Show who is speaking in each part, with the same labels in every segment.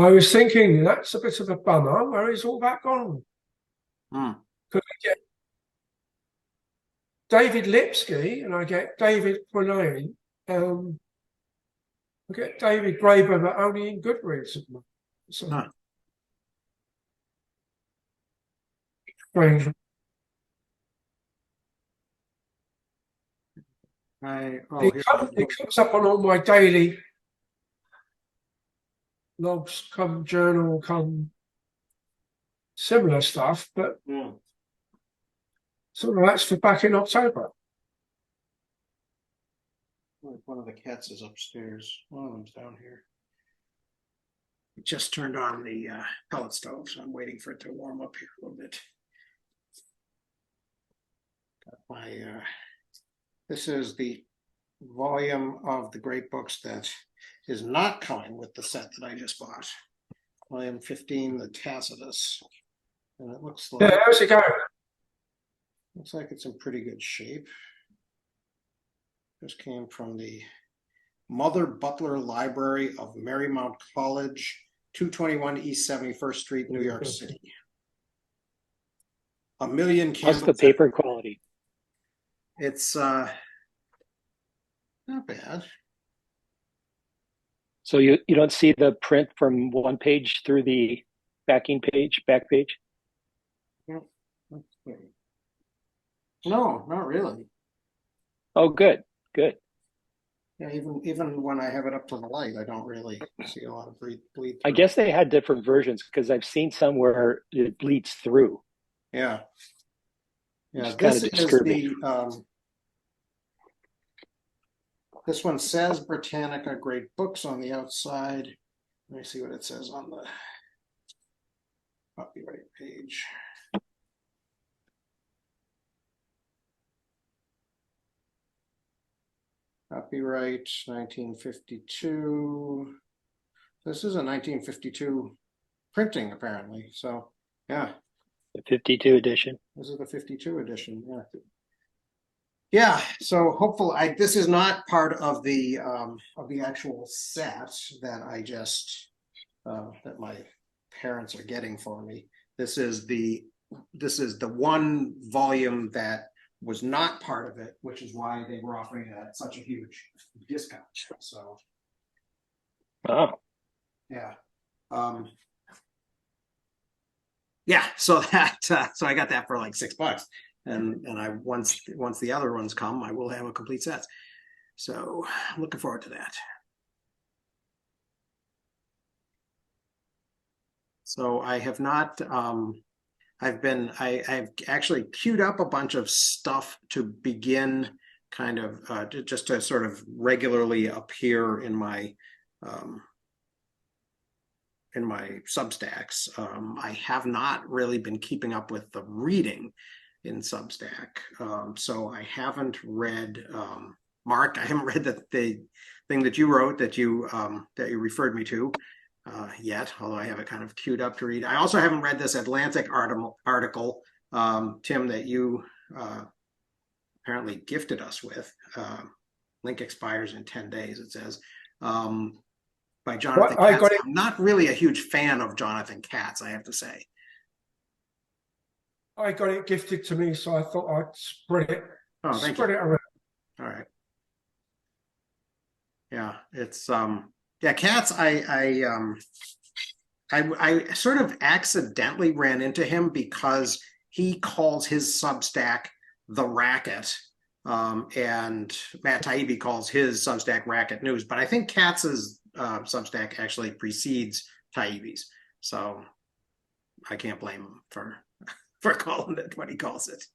Speaker 1: I was thinking that's a bit of a bummer. Where is all that gone?
Speaker 2: Hmm.
Speaker 1: Could I get David Lipsky and I get David Quillane? I get David Graeber, but only in Goodreads. So
Speaker 2: Huh.
Speaker 1: strange. It comes up on all my daily logs, come journal, come similar stuff, but some of that's for back in October.
Speaker 2: One of the cats is upstairs. One of them's down here. It just turned on the pellet stove, so I'm waiting for it to warm up here a little bit. Got my this is the volume of the great books that is not coming with the set that I just bought. Volume 15, the Tacitus. And it looks like
Speaker 1: How's it going?
Speaker 2: Looks like it's in pretty good shape. This came from the Mother Butler Library of Marymount College, 221 East 71st Street, New York City. A million candles.
Speaker 3: How's the paper quality?
Speaker 2: It's not bad.
Speaker 3: So you don't see the print from one page through the back page?
Speaker 2: No, not really.
Speaker 3: Oh, good.
Speaker 2: Yeah, even when I have it up to the light, I don't really see a lot of bleed through.
Speaker 3: I guess they had different versions because I've seen some where it bleeds through.
Speaker 2: Yeah.
Speaker 3: It's
Speaker 2: This
Speaker 3: kind of
Speaker 2: is
Speaker 3: disturbing.
Speaker 2: This one says Britannica Great Books on the outside. Let me see what it says on the copyright page. Copyright 1952. This is a 1952 printing, apparently. So, yeah.
Speaker 3: The 52 edition.
Speaker 2: This is the 52 edition. Yeah. Yeah. So hopefully, this is not part of the actual set that I just that my parents are getting for me. This is the one volume that was not part of it, which is why they were offering it at such a huge discount. So,
Speaker 3: Oh,
Speaker 2: yeah, yeah. So that so I got that for like $6, and I once the other ones come, I will have a complete set. So I'm looking forward to that. So I have not. I've actually queued up a bunch of stuff to begin kind of just to sort of regularly appear in my Substacks. I have not really been keeping up with the reading in Substack. So I haven't read Mark, I haven't read the thing that you wrote that you referred me to. Yet, although I have it kind of queued up to read. I also haven't read this Atlantic article, Tim, that you apparently gifted us with. Link expires in 10 days, it says, by Jonathan Katz. I'm not really a huge fan of Jonathan Katz, I have to say.
Speaker 1: I got it gifted to me, so I thought I'd spread it.
Speaker 2: Oh, thank you.
Speaker 1: Spread it around.
Speaker 2: All right. Yeah, it's yeah, Katz, I sort of accidentally ran into him because he calls his Substack The Racket, and Matt Taibbi calls his Substack Racket News. But I think Katz's Substack actually precedes Taibbi's, so I can't blame him for calling it what he calls it.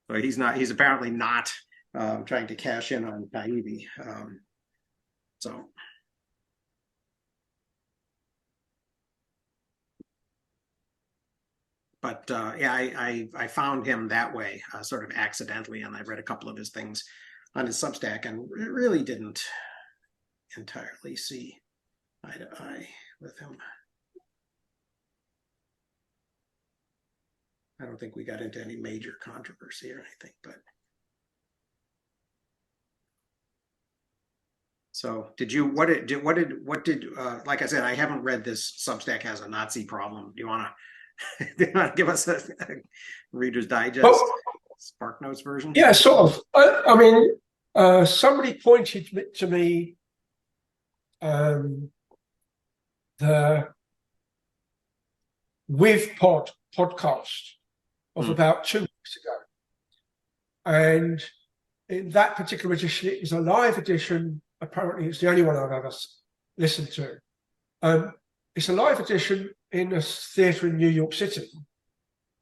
Speaker 2: But he's apparently not trying to cash in on Taibbi. So, but yeah, I found him that way, sort of accidentally, and I read a couple of his things on his Substack, and really didn't entirely see eye to eye with him. I don't think we got into any major controversy or anything, but So like I said, I haven't read this. Substack has a Nazi problem. Do you want to give us a Reader's Digest
Speaker 1: Well,
Speaker 2: Spark Notes version?
Speaker 1: yeah, sort of. I mean, somebody pointed to me the With podcast of about 2 weeks ago. And in that particular edition, it was a live edition. Apparently, it's the only one I've ever listened to. It's a live edition in a theatre in New York City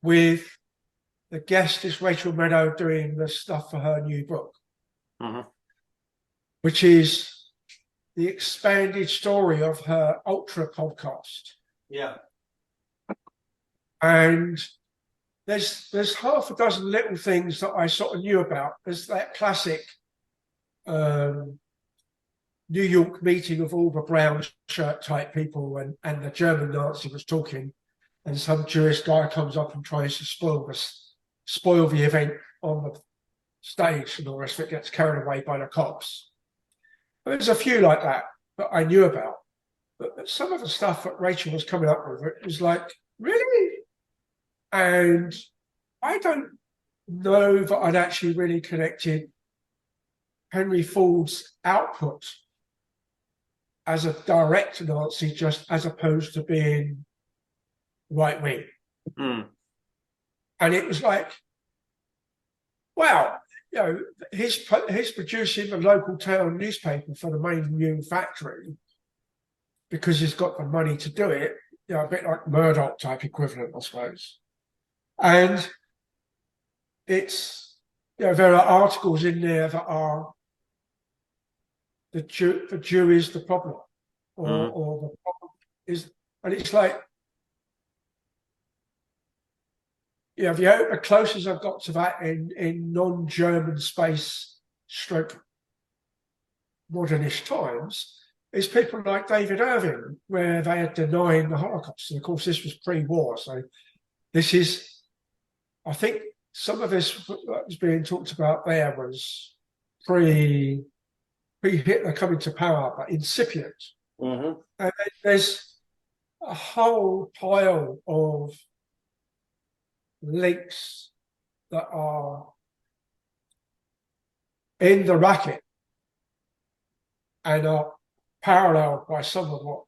Speaker 1: with the guest is Rachel Maddow doing the stuff for her new book, which is the expanded story of her Ultra podcast.
Speaker 2: Yeah.
Speaker 1: And there's half a dozen little things that I sort of knew about. There's that classic New York meeting of all the brown shirt type people, and the German Nazi was talking, and some Jewish guy comes up and tries to spoil the event on the stage, and the rest of it gets carried away by the cops. There's a few like that I knew about, but some of the stuff that Rachel was coming up with, it was like, really? And I don't know that I'd actually really connected Henry Ford's output as a direct Nazi, just as opposed to being right wing. And it was like, wow, you know, he's producing the local town newspaper for the main new factory because he's got the money to do it, you know, a bit like Murdoch type equivalent, I suppose. And it's, you know, there are articles in there that are the Jew is the problem, or the problem is, and it's like, yeah, the closest I've got to that in non-German space stroke modernist times is people like David Irving, where they are denying the Holocaust. And of course, this was pre-war. So this is, I think some of this that was being talked about there was pre-Hitler coming to power, but incipient. And there's a whole pile of links that are in the racket and are paralleled by some of what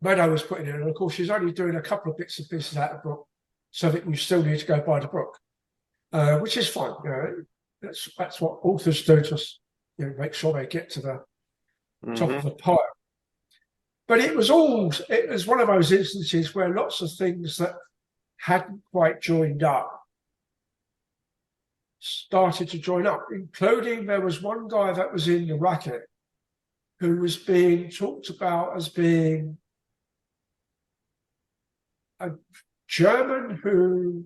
Speaker 1: Meadow was putting in. And of course, she's only doing a couple of bits and pieces out of the book, so that you still need to go buy the book, which is fine. You know, that's what authors do, just, you know, make sure they get to the top of the pile. But it was one of those instances where lots of things that hadn't quite joined up started to join up, including there was one guy that was in the racket who was being talked about as being a German who,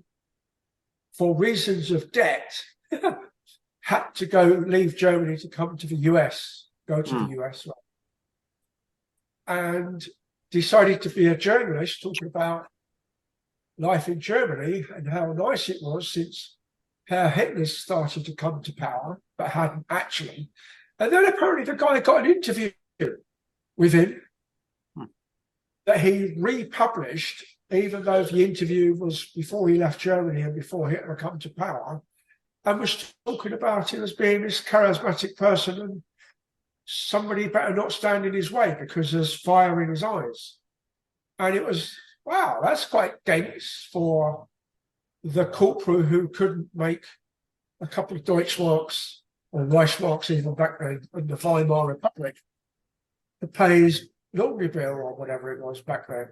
Speaker 1: for reasons of debt, had to leave Germany to come to the US, go to the US, and decided to be a journalist talking about life in Germany and how nice it was since Herr Hitler started to come to power, but hadn't actually. And then apparently the guy got an interview with him that he republished, even though the interview was before he left Germany and before Hitler come to power, and was talking about him as being this charismatic person and somebody better not stand in his way because there's fire in his eyes. And it was, wow, that's quite dense for the corporal who couldn't make a couple of Deutschmarks or Reichsmarks even back then in the Weimar Republic to pay his laundry bill or whatever it was back then.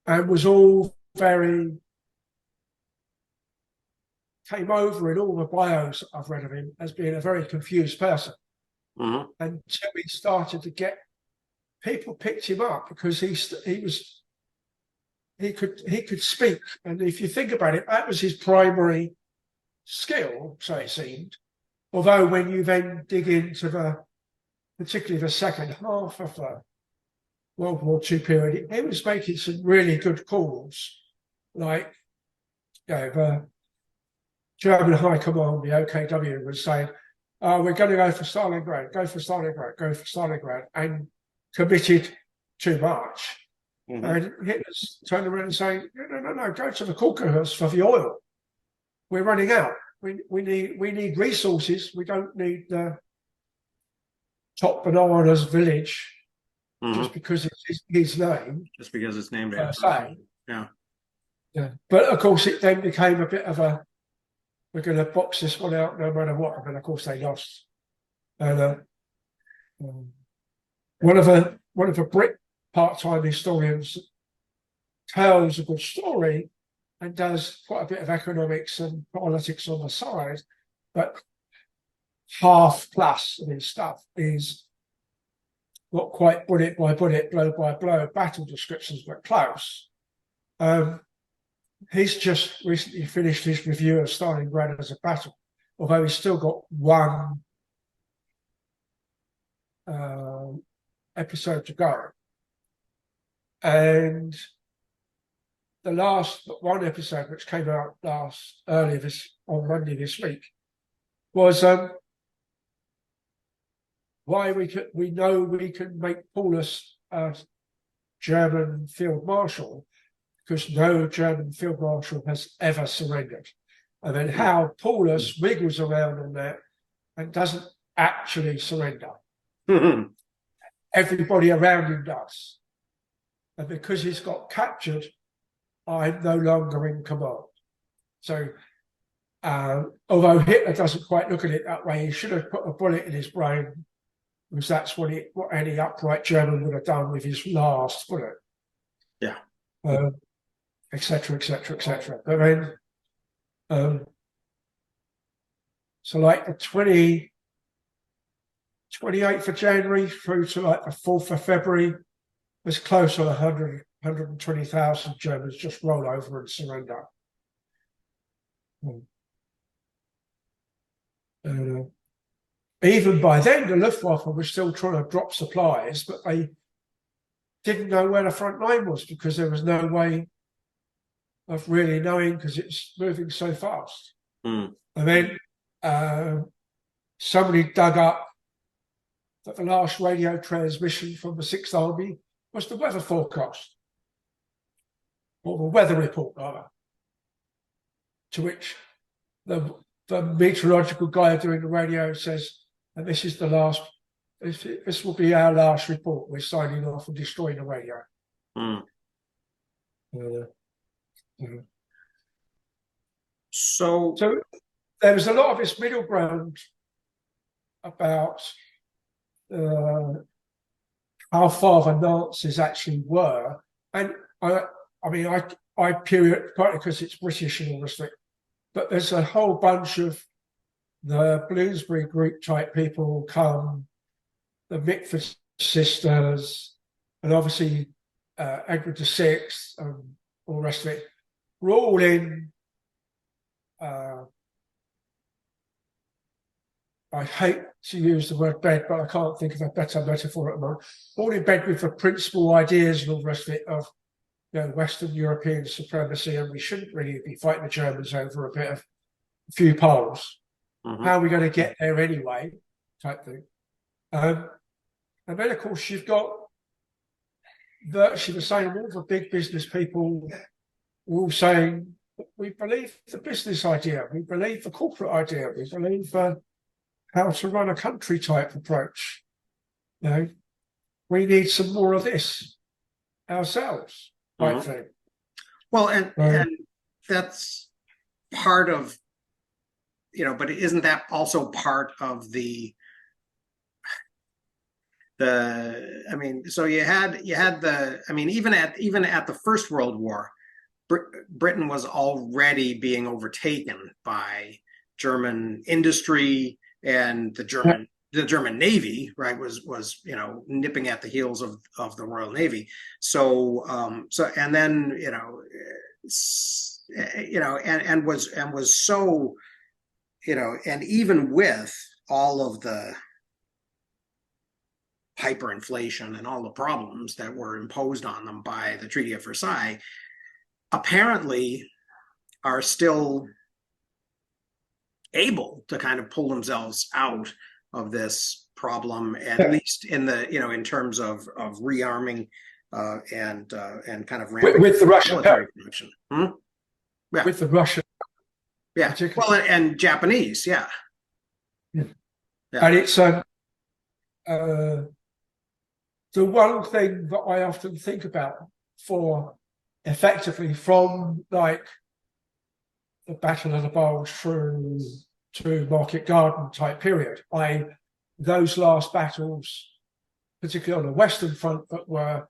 Speaker 1: And was all came over in all the bios I've read of him as being a very confused person. Until he started to get, people picked him up because he could speak. And if you think about it, that was his primary skill, so it seemed. Although when you then dig into particularly the second half of the World War II period, he was making some really good calls, like, you know, the German High Command, the OKW, was saying, we're going to go for Stalingrad, go for Stalingrad, go for Stalingrad, and committed too much.
Speaker 2: Mhm.
Speaker 1: And Hitler's turned around and saying, no, go to the Caucasus for the oil. We're running out. We need resources. We don't need the top bananas village
Speaker 2: Mhm.
Speaker 1: just because it's his name.
Speaker 2: Just because it's named
Speaker 1: Per
Speaker 2: after.
Speaker 1: se.
Speaker 2: Yeah.
Speaker 1: Yeah. But of course, it then became a bit of a, we're going to box this one out no matter what. And of course, they lost. And one of the Brit part-time historians tells a good story and does quite a bit of economics and politics on the side, but half plus of his stuff is not quite bullet by bullet, blow by blow battle descriptions, but close. He's just recently finished his review of Stalingrad as a battle, although he's still got one episode to go. And the last one episode, which came out on Monday this week, was why we know we can make Paulus a German field marshal, because no German field marshal has ever surrendered. And then how Paulus wiggles around on that and doesn't actually surrender.
Speaker 2: Mhm.
Speaker 1: Everybody around him does. And because he's got captured, I'm no longer in command. So, although Hitler doesn't quite look at it that way, he should have put a bullet in his brain, because that's what any upright German would have done with his last bullet.
Speaker 2: Yeah.
Speaker 1: Et cetera, et cetera, et cetera. But then, so like the 28th of January through to like the 4th of February, was close to 120,000 Germans just roll over and surrender. Even by then, the Luftwaffe was still trying to drop supplies, but they didn't know where the front line was because there was no way of really knowing because it's moving so fast.
Speaker 2: Mm.
Speaker 1: And then somebody dug up that the last radio transmission from the 6th Army was the weather forecast, or the weather report, rather, to which the meteorological guy doing the radio says, and this is the last, this will be our last report. We're signing off and destroying the radio.
Speaker 2: Mm. So
Speaker 1: there was a lot of this middle ground about how far the Nazis actually were. And I period, partly because it's British and all this thing, but there's a whole bunch of the Bloomsbury group type people come, the Mitford sisters, and obviously Edward VI and all the rest of it, were all in, I hate to use the word bed, but I can't think of a better metaphor at the moment, all in bed with the principal ideas and all the rest of it of, Western European supremacy, and we shouldn't really be fighting the Germans over a few poles.
Speaker 2: Mhm.
Speaker 1: How are we going to get there anyway? Type thing. And then, of course, you've got virtually the same, all the big business people were all saying, we believe the business idea, we believe the corporate idea, we believe how to run a country type approach. We need some more of this ourselves. Type thing.
Speaker 2: Well, and that's part of, but isn't that also part of so you had even at the First World War, Britain was already being overtaken by German industry, and the German Navy, right, was nipping at the heels of the Royal Navy. So and then and was so, and even with all of the hyperinflation and all the problems that were imposed on them by the Treaty of Versailles, apparently are still able to kind of pull themselves out of this problem, at least in the, in terms of rearming and kind of ramping
Speaker 1: with the Russian
Speaker 2: military production. Yeah.
Speaker 1: with the Russian,
Speaker 2: Yeah.
Speaker 1: particularly.
Speaker 2: Well, and Japanese. Yeah.
Speaker 1: Yeah.
Speaker 2: Yeah.
Speaker 1: And it's the one thing that I often think about for effectively from like the Battle of the Bulge through to Market Garden type period, those last battles, particularly on the Western Front, that were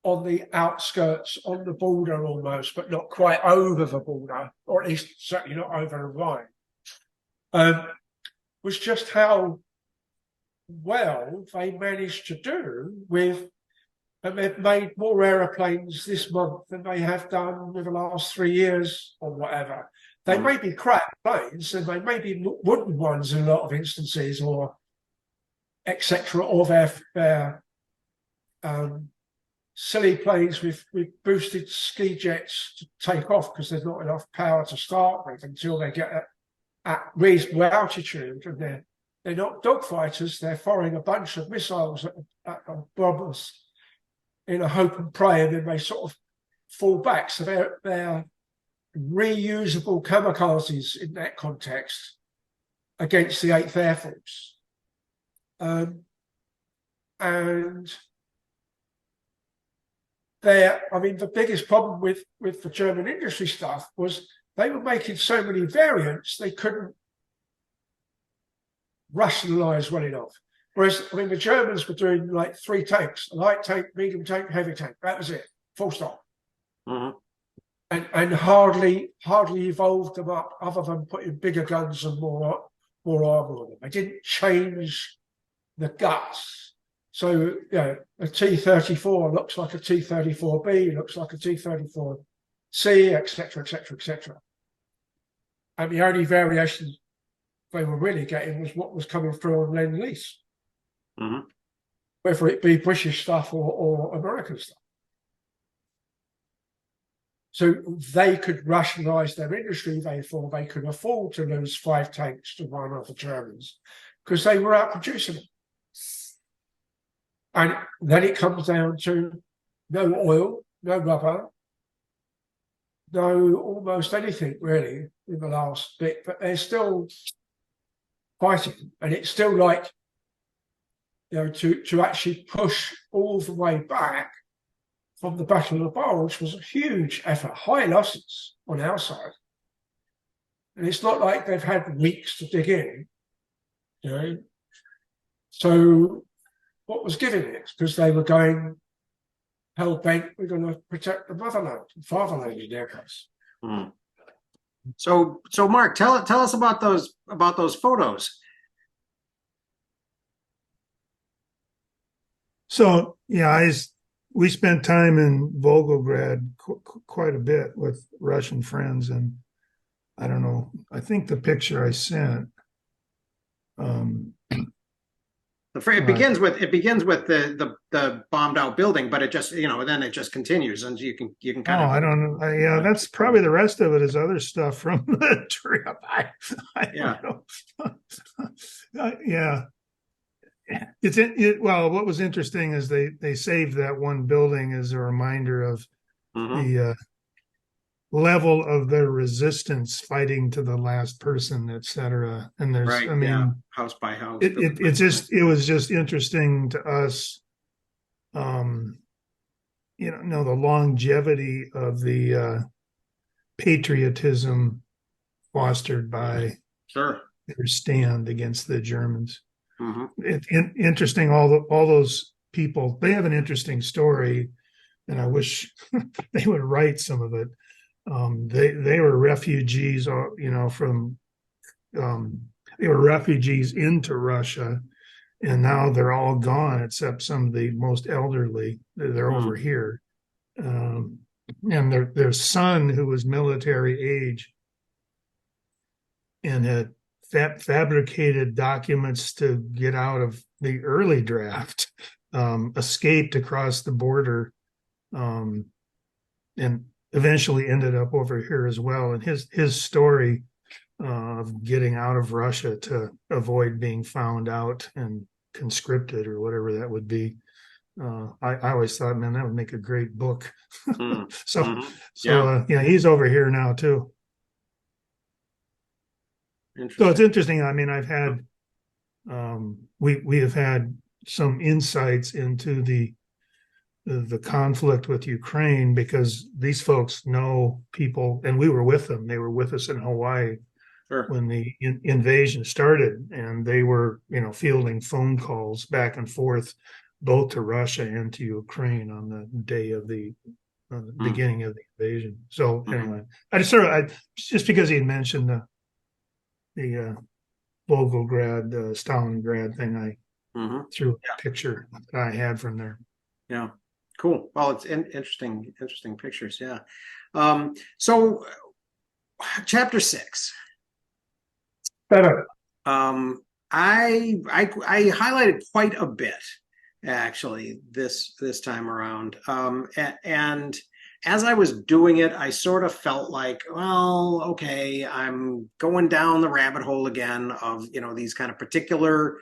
Speaker 1: on the outskirts, on the border almost, but not quite over the border, or at least certainly not over the Rhine, was just how well they managed to do with, and they've made more aeroplanes this month than they have done in the last 3 years or whatever. They may be crap planes, and they may be wooden ones in a lot of instances, or etc., or their silly planes with boosted ski jets to take off because there's not enough power to start with until they get at reasonable altitude, and they're not dogfighters. They're firing a bunch of missiles at bombers in a hope and pray, and then they sort of fall back. So they're reusable kamikazes in that context against the 8th Air Force. And the biggest problem with the German industry stuff was they were making so many variants they couldn't rationalize well enough. Whereas, the Germans were doing like 3 tanks: a light tank, medium tank, heavy tank. That was it, full stop.
Speaker 2: Mm-hmm.
Speaker 1: And hardly evolved them up, other than putting bigger guns and more armor on them. They didn't change the guts. So, a T-34 looks like a T-34B, looks like a T-34C, etc., etc., etc. And the only variation they were really getting was what was coming through on Lend-Lease, whether it be British stuff or American stuff. So they could rationalize their industry, therefore they could afford to lose 5 tanks to one of the Germans because they were out producing them. And then it comes down to no oil, no rubber, no almost anything really in the last bit, but they're still fighting. And it's still like, to actually push all the way back from the Battle of the Bulge was a huge effort, high losses on our side. And it's not like they've had weeks to dig in, So what was giving it? Because they were going hell-bent, we're going to protect the motherland, fatherland in their case.
Speaker 2: So Mark, tell us about those photos.
Speaker 4: So we spent time in Volgograd quite a bit with Russian friends, and I don't know. I think the picture I sent.
Speaker 2: It begins with the bombed out building, but it just then it just continues, and you can kind of.
Speaker 4: I don't know. Yeah, that's probably the rest of it is other stuff from the trip. I don't know. Yeah. Well, what was interesting is they saved that one building as a reminder of the level of their resistance, fighting to the last person, etc. And there's,
Speaker 2: house by house.
Speaker 4: It was just interesting to us, the longevity of the patriotism fostered by their stand against the Germans. Interesting. All those people, they have an interesting story, and I wish they would write some of it. They were refugees, from they were refugees into Russia, and now they're all gone except some of the most elderly. They're over here, and their son, who was military age and had fabricated documents to get out of the early draft, escaped across the border, and eventually ended up over here as well. And his story of getting out of Russia to avoid being found out and conscripted or whatever that would be. I always thought, man, that would make a great book. Yeah, he's over here now too. So it's interesting. I mean, I've had we have had some insights into the conflict with Ukraine because these folks know people, and we were with them. They were with us in Hawaii when the invasion started, and they were, fielding phone calls back and forth, both to Russia and to Ukraine on the day of the beginning of the invasion. So anyway, I just because he had mentioned the Volgograd, Stalingrad thing, I threw a picture that I had from there.
Speaker 2: Yeah, cool. Well, it's interesting pictures. Yeah. So, chapter 6.
Speaker 1: Better.
Speaker 2: I highlighted quite a bit actually this time around. And as I was doing it, I sort of felt like, well, okay, I'm going down the rabbit hole again of, these kind of particular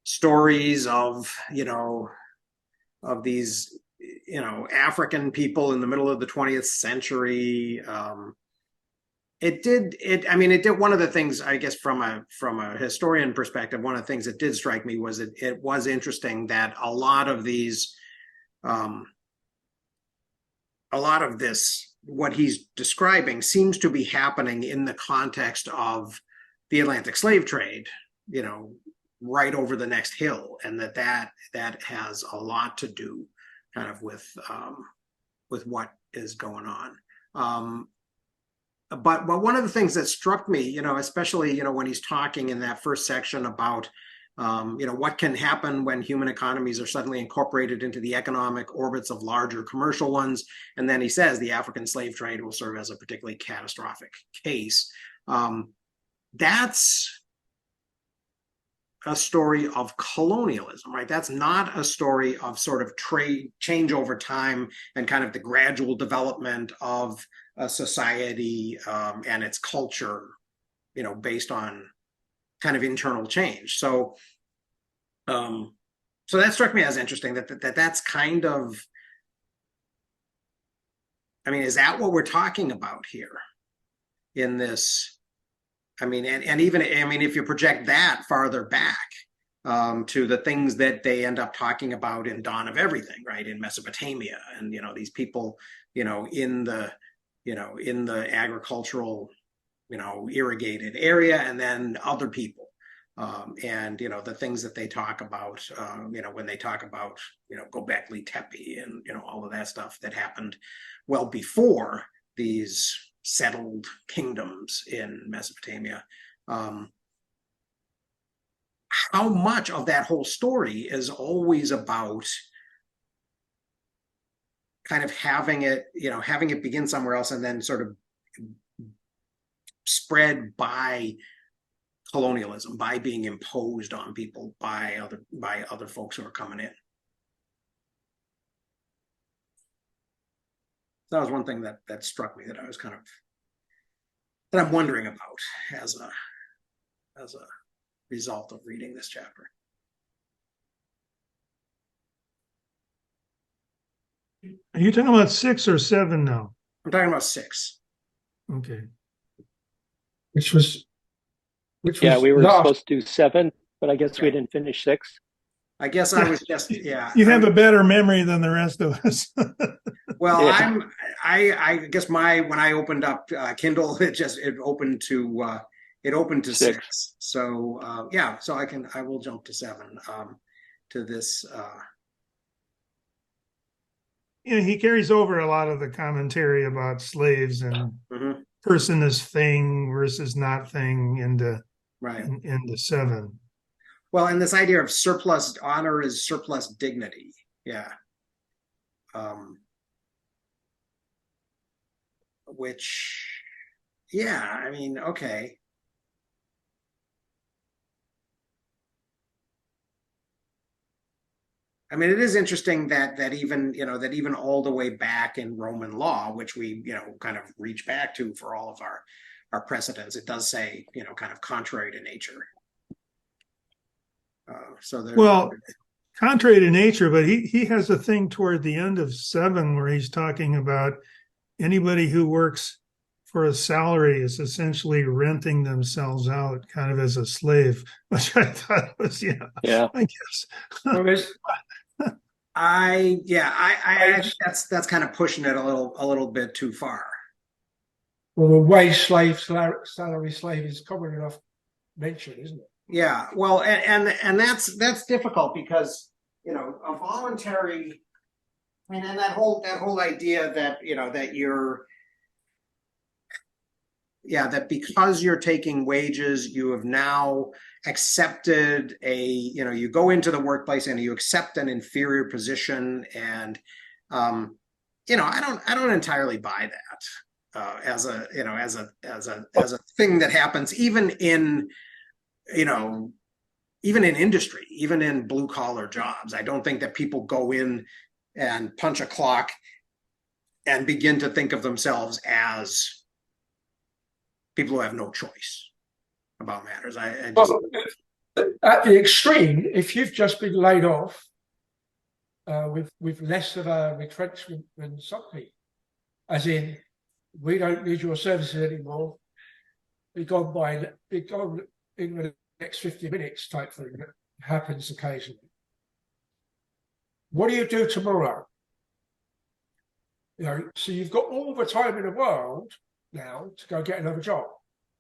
Speaker 2: stories of, of these, African people in the middle of the 20th century. It did one of the things, I guess, from a historian perspective, one of the things that did strike me was it was interesting that a lot of these, a lot of this, what he's describing seems to be happening in the context of the Atlantic slave trade, right over the next hill. And that has a lot to do kind of with what is going on. But one of the things that struck me, especially, when he's talking in that first section about, what can happen when human economies are suddenly incorporated into the economic orbits of larger commercial ones. And then he says the African slave trade will serve as a particularly catastrophic case. That's a story of colonialism, right? That's not a story of sort of trade change over time and kind of the gradual development of a society and its culture, based on kind of internal change. So that struck me as interesting that's kind of, is that what we're talking about here in this? And even, if you project that farther back to the things that they end up talking about in Dawn of Everything, right, in Mesopotamia, and these people, in the agricultural, irrigated area, and then other people, and the things that they talk about, when they talk about Göbekli Tepe and all of that stuff that happened well before these settled kingdoms in Mesopotamia. How much of that whole story is always about kind of having it begin somewhere else and then sort of spread by colonialism, by being imposed on people by other folks who are coming in. That was one thing that struck me, that I was kind of, that I'm wondering about as a result of reading this chapter.
Speaker 4: Are you talking about 6 or 7 now?
Speaker 2: I'm talking about 6.
Speaker 4: Okay.
Speaker 1: Which was
Speaker 3: yeah, we were supposed to do 7, but I guess we didn't finish 6.
Speaker 2: I guess I was just, yeah.
Speaker 4: You have a better memory than the rest of us.
Speaker 2: Well, yeah. I guess when I opened up Kindle, it opened to 6. So so I will jump to 7 to this.
Speaker 4: He carries over a lot of the commentary about slaves and person as thing versus not thing into 7.
Speaker 2: Well, and this idea of surplus honor is surplus dignity. Yeah. Which, yeah, okay. It is interesting that even all the way back in Roman law, which we kind of reach back to for all of precedents, it does say, kind of contrary to nature. So there.
Speaker 4: Well, contrary to nature, but he has a thing toward the end of 7 where he's talking about anybody who works for a salary is essentially renting themselves out kind of as a slave, which I thought was, I guess.
Speaker 2: I that's kind of pushing it a little bit too far.
Speaker 1: Well, a wage slave, salary slave is common enough mention, isn't it?
Speaker 2: Yeah, well, and that's difficult because a voluntary, and that whole idea that that you're, that because you're taking wages, you have now accepted you go into the workplace and you accept an inferior position, and I don't entirely buy that as a thing that happens even in industry, even in blue collar jobs. I don't think that people go in and punch a clock and begin to think of themselves as people who have no choice about matters.
Speaker 1: Well, at the extreme, if you've just been laid off with less of a retrenchment than some people, as in, we don't need your services anymore, be gone in the next 50 minutes type thing that happens occasionally. What do you do tomorrow? So you've got all the time in the world now to go get another job.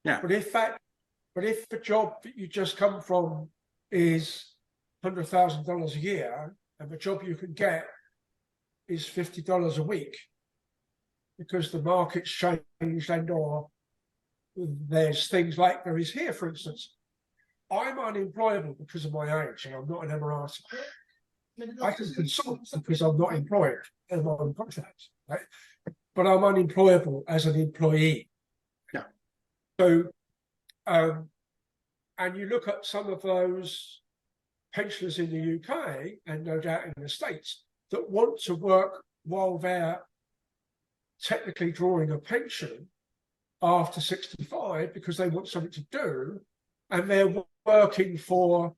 Speaker 2: Yeah.
Speaker 1: But if the job that you just come from is $100,000 a year, and the job you can get is $50 a week, because the market's changed or there's things like there is here, for instance, I'm unemployable because of my age, and I'm not an Emirati. I can consult because I'm not employed and I'm on contract, right? But I'm unemployable as an employee.
Speaker 2: Yeah.
Speaker 1: So, and you look at some of those pensioners in the UK, and no doubt in the States, that want to work while they're technically drawing a pension after 65 because they want something to do, and they're working for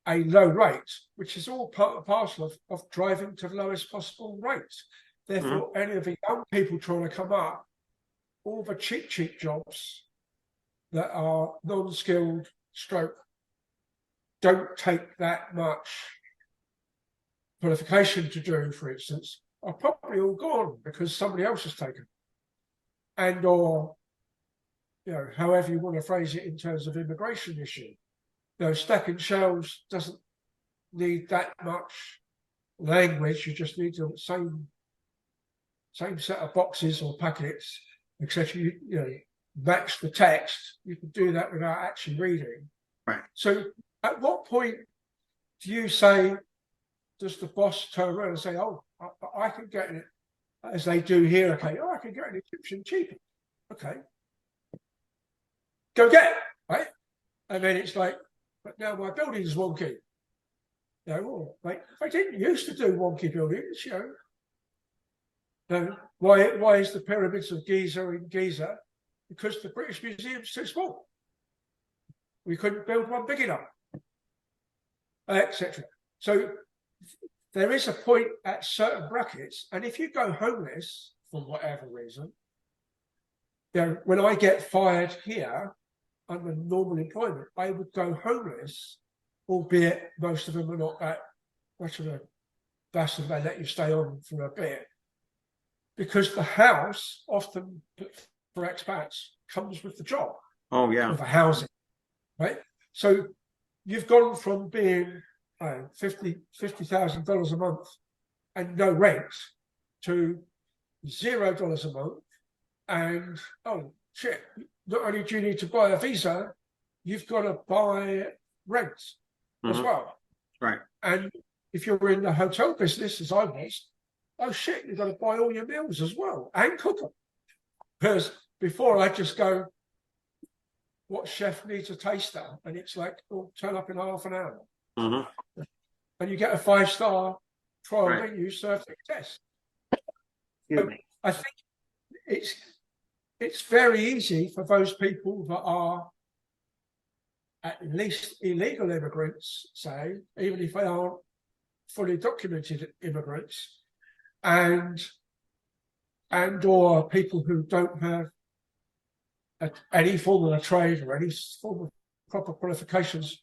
Speaker 1: a low rate, which is all part and parcel of driving to the lowest possible rate. Therefore, any of the young people trying to come up, all the cheap jobs that are non-skilled stroke don't take that much qualification to do, for instance, are probably all gone because somebody else has taken. And or, however you want to phrase it in terms of immigration issue, stacking shelves doesn't need that much language. You just need the same set of boxes or packets, etc. You match the text. You can do that without actually reading.
Speaker 2: Right.
Speaker 1: So, at what point do you say, does the boss turn around and say, "Oh, I can get it," as they do here? Okay, I can get an Egyptian cheaper. Okay, go get it, right? And then it's like, but now my building's wonky. I didn't used to do wonky buildings, Why is the pyramids of Giza in Giza? Because the British Museum's too small. We couldn't build one big enough, etc. So there is a point at certain brackets, and if you go homeless for whatever reason, when I get fired here under normal employment, I would go homeless, albeit most of them are not that much of a bastard. They let you stay on for a bit, because the house, often for expats, comes with the job.
Speaker 2: Oh, yeah.
Speaker 1: With the housing, right? So you've gone from being $50,000 a month and no rent to $0 a month, and oh shit! Not only do you need to buy a visa, you've got to buy rent as well.
Speaker 2: Right.
Speaker 1: And if you're in the hotel business, as I was, oh shit, you've got to buy all your meals as well and cook them. Because before I just go, what chef needs a taster? And it's like, oh, turn up in half an hour. And you get a 5-star trial menu served at your desk. So I think it's very easy for those people that are at least illegal immigrants, say, even if they aren't fully documented immigrants, and or people who don't have any form of a trade or any form of proper qualifications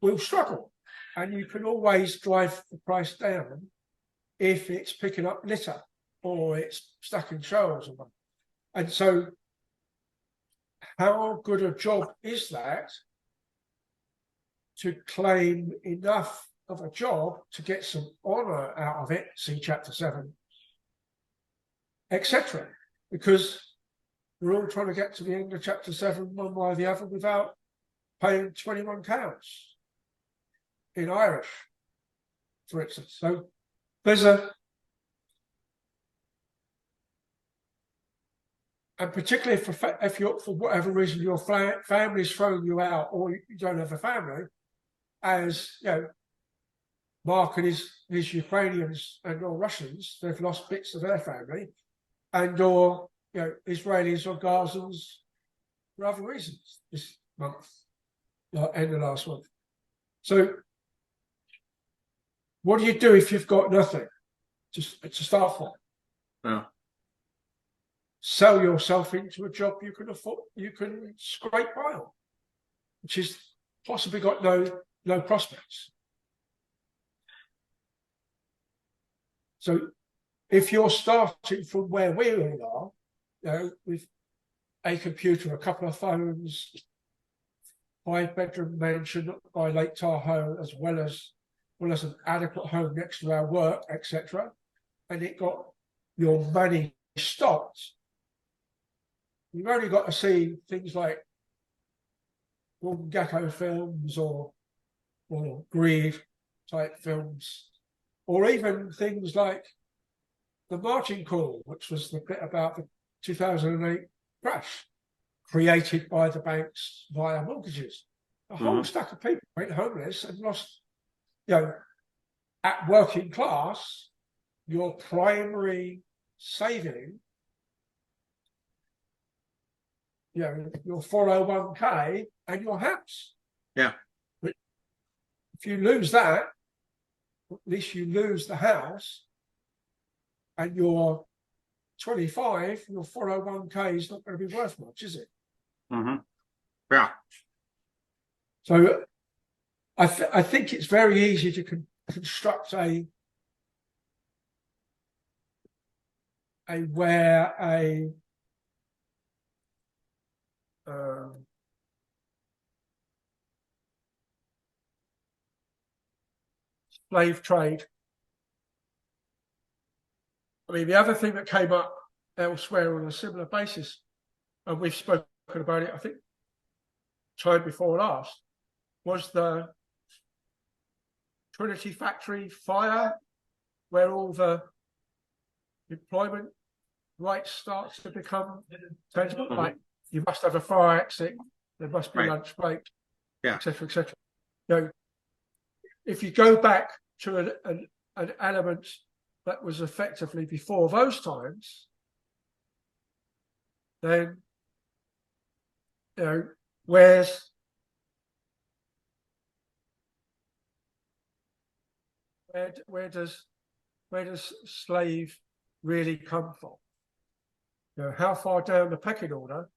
Speaker 1: will struggle. And you can always drive the price down if it's picking up litter or it's stacking shelves. And so how good a job is that to claim enough of a job to get some honor out of it, see chapter 7, etc. Because we're all trying to get to the end of chapter 7 one way or the other without paying 21 counts in Irish, for instance. So there's and particularly if you're, for whatever reason, your family's throwing you out or you don't have a family, as you know, Mark and his Ukrainians and or Russians, they've lost bits of their family, and or Israelis or Gazans for other reasons this month, end of last month. So what do you do if you've got nothing to start from?
Speaker 2: Yeah.
Speaker 1: Sell yourself into a job you can afford, you can scrape by on, which is possibly got no prospects. So if you're starting from where we all are, with a computer, a couple of phones, 5-bedroom mansion by Lake Tahoe, as well as an adequate home next to our work, etc., and it got your money stopped, you've only got to see things like Gordon Gekko films or Greed type films, or even things like The Margin Call, which was the bit about the 2008 crash created by the banks via mortgages. A whole stack of people went homeless and lost, at working class, your primary saving, your 401k and your house.
Speaker 2: Yeah.
Speaker 1: But if you lose that, at least you lose the house, and you're 25, your 401k is not going to be worth much, is it?
Speaker 2: Yeah.
Speaker 1: So I think it's very easy to construct a slave trade. I mean, the other thing that came up elsewhere on a similar basis, and we've spoken about it, I think, time before last, was the Trinity factory fire, where all the employment rights starts to become tangible. Like, you must have a fire exit, there must be lunch break, etc., etc. If you go back to an element that was effectively before those times, then where does slave really come from? How far down the pecking order?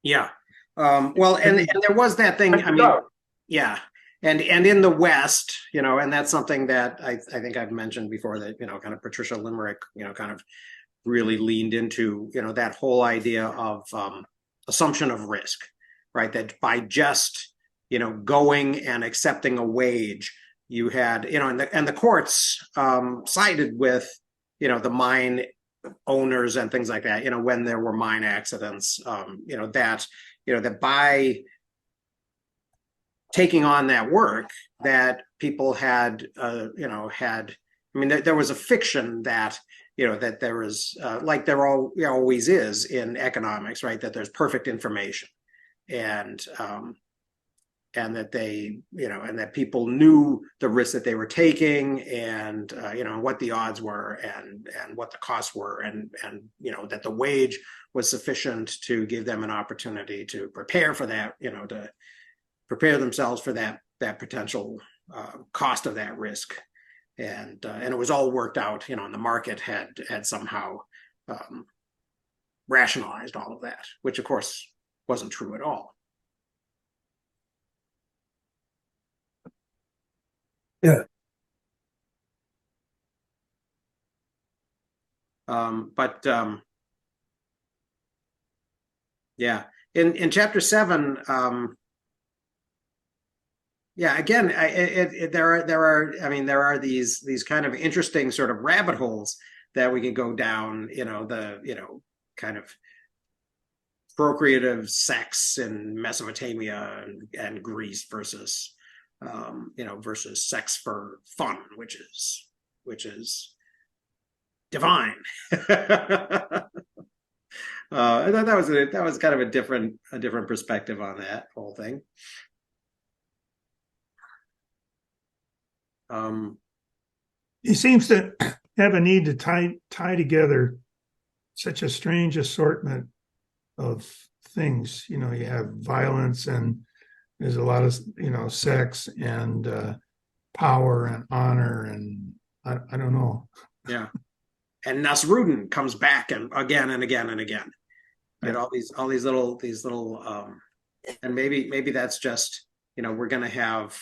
Speaker 2: Yeah. Well, and there was that thing. I mean, yeah. And in the West, and that's something that I think I've mentioned before, that, kind of Patricia Limerick, kind of really leaned into, that whole idea of assumption of risk, right? That by just, going and accepting a wage, you had, and the courts sided with, the mine owners and things like that, when there were mine accidents, that by taking on that work, that people had, there was a fiction that, that there was, like there always is in economics, right? That there's perfect information. And that they, and that people knew the risk that they were taking, and what the odds were, and what the costs were, and that the wage was sufficient to give them an opportunity to prepare for that, to prepare themselves for that potential cost of that risk, and it was all worked out, and the market had somehow rationalized all of that, which of course wasn't true at all.
Speaker 1: Yeah.
Speaker 2: Yeah, in chapter 7, again, there are these kind of interesting sort of rabbit holes that we can go down, kind of procreative sex in Mesopotamia and Greece versus versus sex for fun, which is divine. I thought that was kind of a different perspective on that whole thing.
Speaker 4: He seems to have a need to tie together such a strange assortment of things. You have violence, and there's a lot of sex and power and honor, and I don't know.
Speaker 2: Yeah, and Nasrudin comes back and again and again and again. Right. All these little and maybe that's just we're gonna have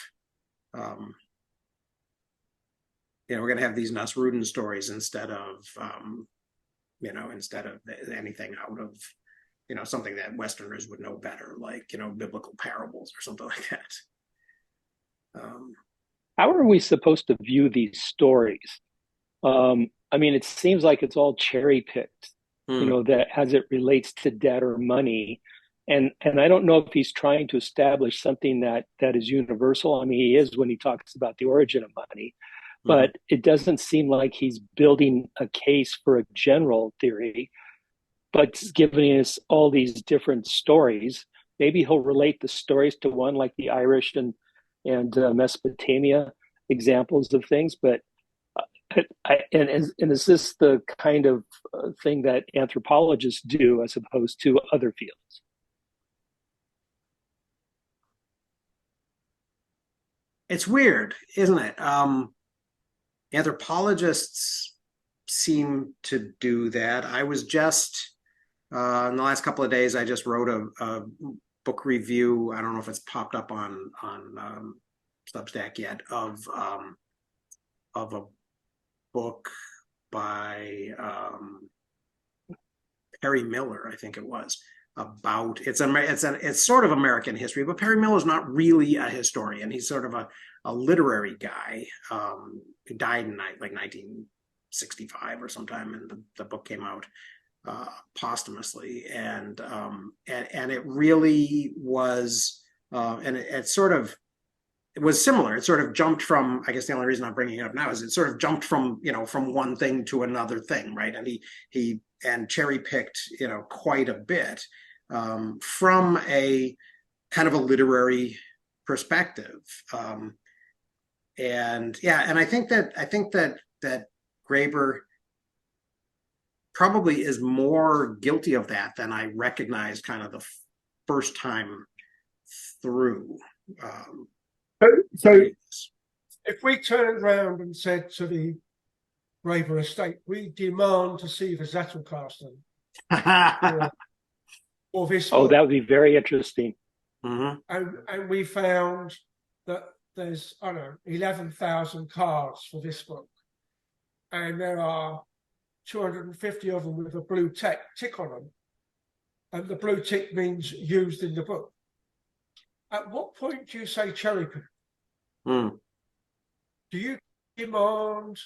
Speaker 2: these Nasrudin stories instead of anything out of something that Westerners would know better, like biblical parables or something like that.
Speaker 3: How are we supposed to view these stories? It seems like it's all cherry picked, that as it relates to debt or money. And I don't know if he's trying to establish something that is universal. He is when he talks about the origin of money, but it doesn't seem like he's building a case for a general theory, but giving us all these different stories. Maybe he'll relate the stories to one like the Irish and Mesopotamia examples of things, but is this the kind of thing that anthropologists do as opposed to other fields?
Speaker 2: It's weird, isn't it? Anthropologists seem to do that. I was just in the last couple of days, I just wrote a book review. I don't know if it's popped up on Substack yet, of a book by Perry Miller, I think it was, about it's sort of American history, but Perry Miller's not really a historian. He's sort of a literary guy. He died in like 1965 or sometime, and the book came out posthumously, and it really was, and it was similar. It sort of jumped from, I guess the only reason I'm bringing it up now is it sort of jumped from one thing to another thing, right? And he cherry picked, quite a bit from a kind of a literary perspective. And I think that Graeber probably is more guilty of that than I recognized kind of the first time through.
Speaker 1: So if we turned around and said to the Graeber estate, we demand to see the Zettelkasten or this book.
Speaker 3: That would be very interesting.
Speaker 1: And we found that there's 11,000 cards for this book, and there are 250 of them with a blue tick on them, and the blue tick means used in the book. At what point do you say cherry pick? Do you demand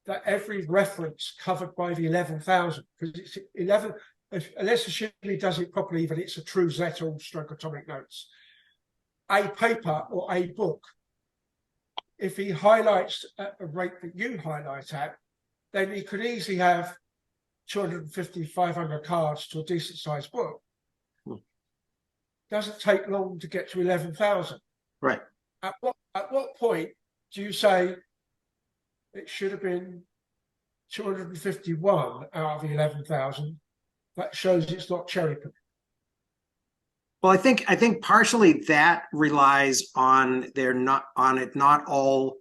Speaker 1: that every reference covered by the 11,000, because it's 11, unless Shirley does it properly, that it's a true Zettel stroke atomic notes, a paper or a book, if he highlights at the rate that you highlight at, then he could easily have 250, 500 cards to a decent sized book. Doesn't take long to get to 11,000.
Speaker 2: Right.
Speaker 1: At what point do you say it should have been 251 out of the 11,000? That shows it's not cherry picking.
Speaker 2: Well, I think partially that relies on not all.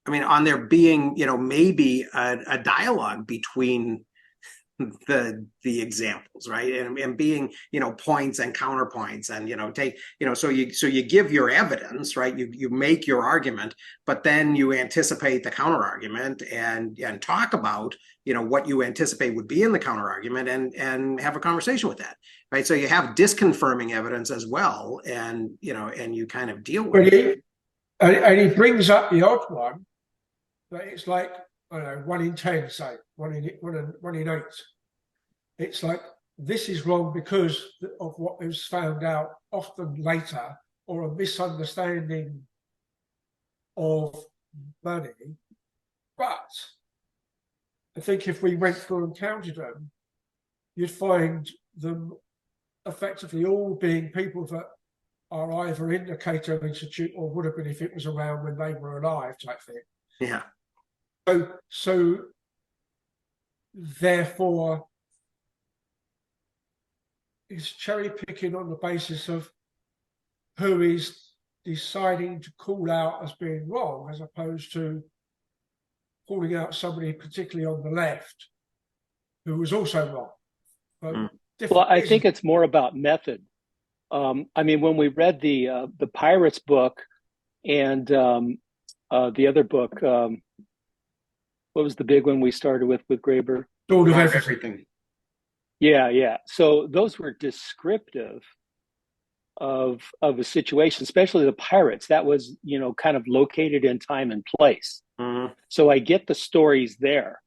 Speaker 2: I mean, on there being, maybe a dialogue between the examples, right, and being, points and counterpoints, and take, so you give your evidence, right, you make your argument, but then you anticipate the counter argument and talk about, what you anticipate would be in the counter argument, and have a conversation with that, right? So you have disconfirming evidence as well, and you kind of deal with it.
Speaker 1: And he brings up the odd one, but it's like, I don't know, 1 in 10, say, 1 in 8. It's like, this is wrong because of what was found out often later, or a misunderstanding of money. But I think if we went through and counted them, you'd find them effectively all being people that are either in the Cato Institute or would have been if it was around when they were alive, type thing.
Speaker 2: Yeah.
Speaker 1: So therefore, it's cherry picking on the basis of who is deciding to call out as being wrong, as opposed to calling out somebody particularly on the left who was also wrong.
Speaker 3: Well, I think it's more about method. I mean, when we read the Pirates book and the other book, what was the big one we started with Graeber?
Speaker 1: Dawn of Everything.
Speaker 3: Yeah. So those were descriptive of a situation, especially the Pirates. That was, kind of located in time and place. Mm-hmm. So I get the stories there.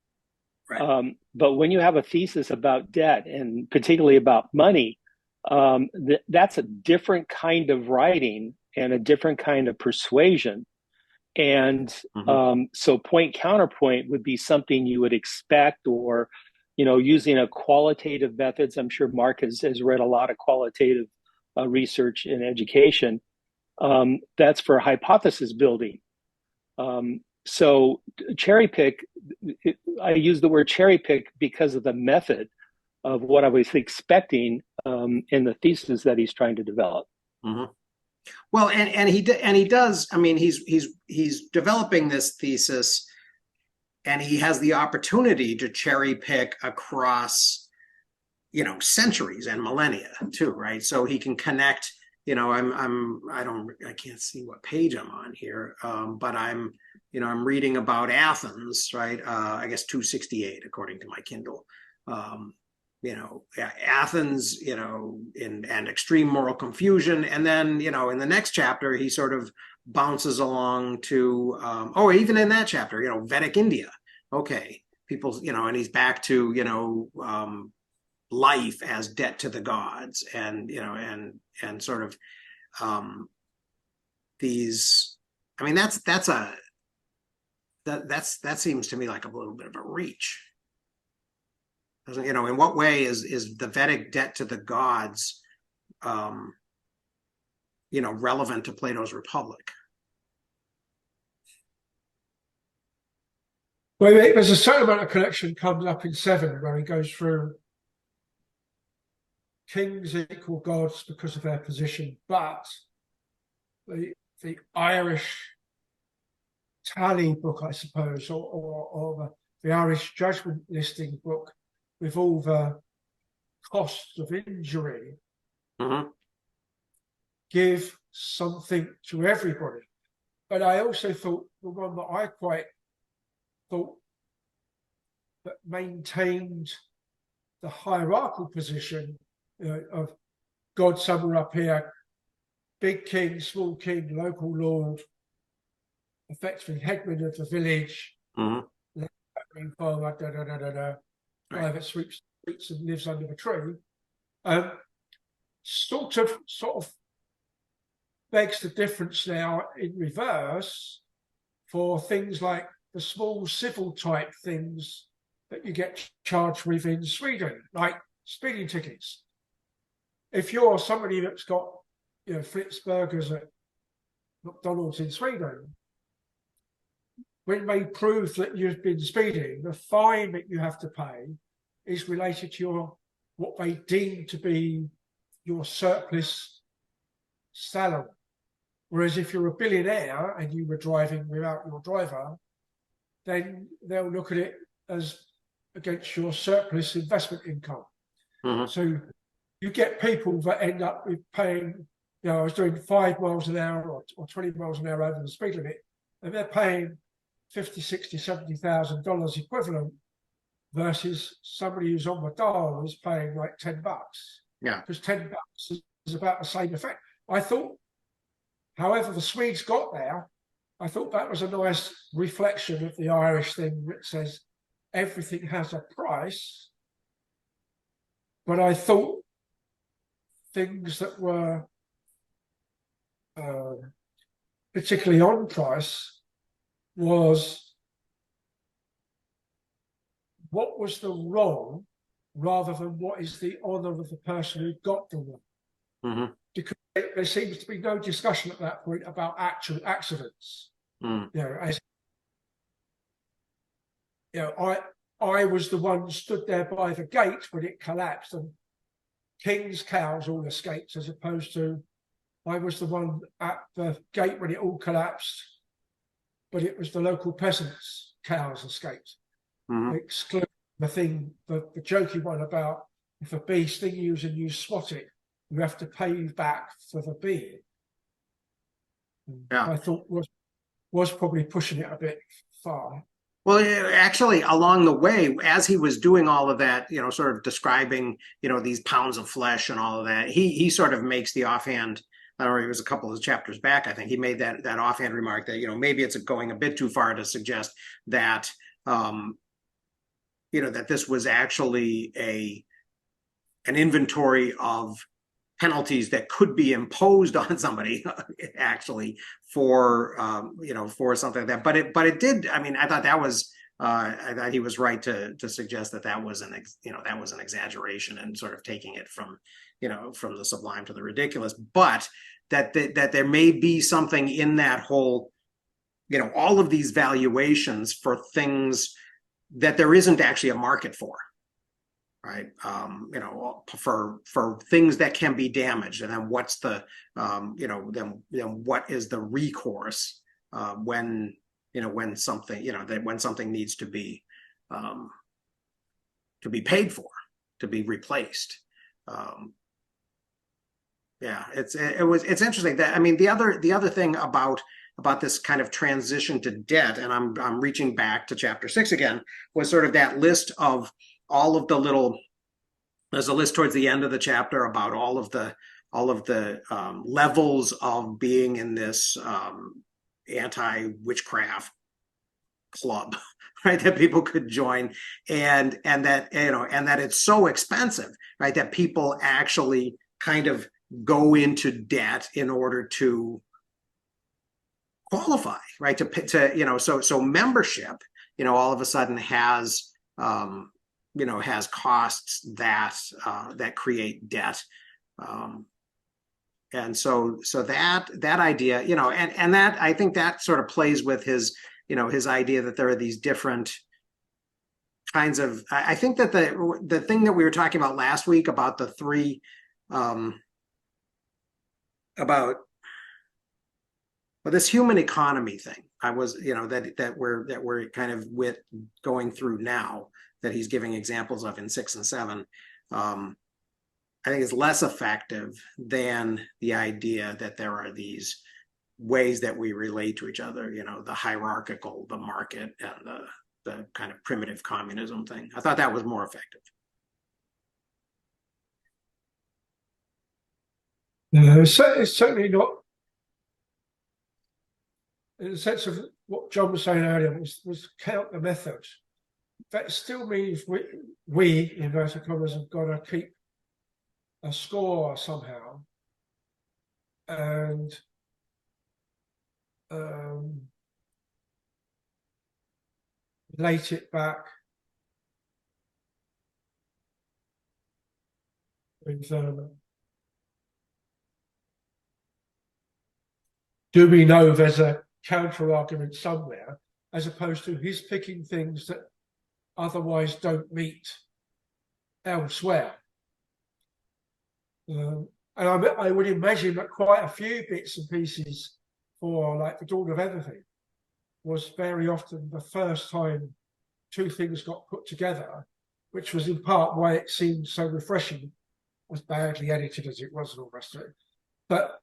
Speaker 3: Right. But when you have a thesis about debt, and particularly about money, that's a different kind of writing and a different kind of persuasion. And so point counterpoint would be something you would expect, or using a qualitative methods. I'm sure Mark has read a lot of qualitative research in education. That's for hypothesis building. So cherry pick, I use the word cherry pick because of the method of what I was expecting in the thesis that he's trying to develop.
Speaker 2: Mm-hmm. Well, and he does. I mean, he's developing this thesis, and he has the opportunity to cherry pick across, centuries and millennia too, right? So he can connect. I can't see what page I'm on here, but I'm reading about Athens, right? I guess 268 according to my Kindle. Athens, and extreme moral confusion. And then, in the next chapter, he sort of bounces along to, even in that chapter, Vedic India. Okay. People, and he's back to, life as debt to the gods, and, and sort of, these, I mean, that seems to me like a little bit of a reach. In what way is the Vedic debt to the gods, relevant to Plato's Republic?
Speaker 1: Well, there's a certain amount of connection comes up in 7, where he goes through kings equal gods because of their position, but the Irish tally book, I suppose, or the Irish judgment listing book, with all the costs of injury, give something to everybody. But I also thought the one that I quite thought that maintained the hierarchical position, of God somewhere up here, big king, small king, local lord, effectively headman of the village, private sweeps and lives under the tree, sort of begs the difference now in reverse for things like the small civil type things that you get charged with in Sweden, like speeding tickets. If you're somebody that's got Fritz burgers at McDonald's in Sweden, when they prove that you've been speeding, the fine that you have to pay is related to what they deem to be your surplus salary. Whereas if you're a billionaire and you were driving without your driver, then they'll look at it as against your surplus investment income. So you get people that end up with paying, I was doing 5 miles an hour or 20 miles an hour over the speed limit, and they're paying $50, $60, $70,000 equivalent versus somebody who's on the dial is paying like $10.
Speaker 2: Yeah.
Speaker 1: Because $10 is about the same effect. I thought, however the Swedes got there, I thought that was a nice reflection of the Irish thing that says everything has a price. But I thought things that were particularly on price was what was the wrong rather than what is the honor of the person who got the wrong. Because there seems to be no discussion at that point about actual accidents. I was the one stood there by the gate when it collapsed, and King's cows all escaped, as opposed to I was the one at the gate when it all collapsed, but it was the local peasants' cows escaped. Excluding the jokey one about if a bee stings you and you swat it, you have to pay back for the bee. I thought was probably pushing it a bit far.
Speaker 2: Well, actually, along the way, as he was doing all of that, sort of describing, these pounds of flesh and all of that, he sort of makes the offhand, I don't know, it was a couple of chapters back, I think, he made that offhand remark that, maybe it's going a bit too far to suggest that, that this was actually an inventory of penalties that could be imposed on somebody actually for something like that. But it did. I mean, I thought that was I thought he was right to suggest that was an exaggeration and sort of taking it from the sublime to the ridiculous. But that there may be something in that whole, all of these valuations for things that there isn't actually a market for. Right, for things that can be damaged, and then what's the, then what is the recourse when something needs to be paid for, to be replaced. It's interesting that, I mean, the other thing about this kind of transition to debt, and I'm reaching back to chapter 6 again, was sort of that list of all of the there's a list towards the end of the chapter about all of the levels of being in this anti-witchcraft club, right, that people could join, and that it's so expensive, right, that people actually kind of go into debt in order to qualify, right, so membership, all of a sudden has has costs that create debt, and so that idea, and that, I think that sort of plays with his his idea that there are these different kinds of, I think that the thing that we were talking about last week about the three about this human economy thing, I was that we're kind of going through now, that he's giving examples of in 6 and 7, I think is less effective than the idea that there are these ways that we relate to each other, the hierarchical, the market, and the kind of primitive communism thing. I thought that was more effective.
Speaker 1: No, it's certainly not, in the sense of what John was saying earlier, was count the method. That still means we inverted commas, have got to keep a score somehow, and relate it back with do we know there's a counter argument somewhere, as opposed to he's picking things that otherwise don't meet elsewhere. And I would imagine that quite a few bits and pieces for like the Dawn of Everything was very often the first time two things got put together, which was in part why it seemed so refreshing, as badly edited as it was and all the rest of it. But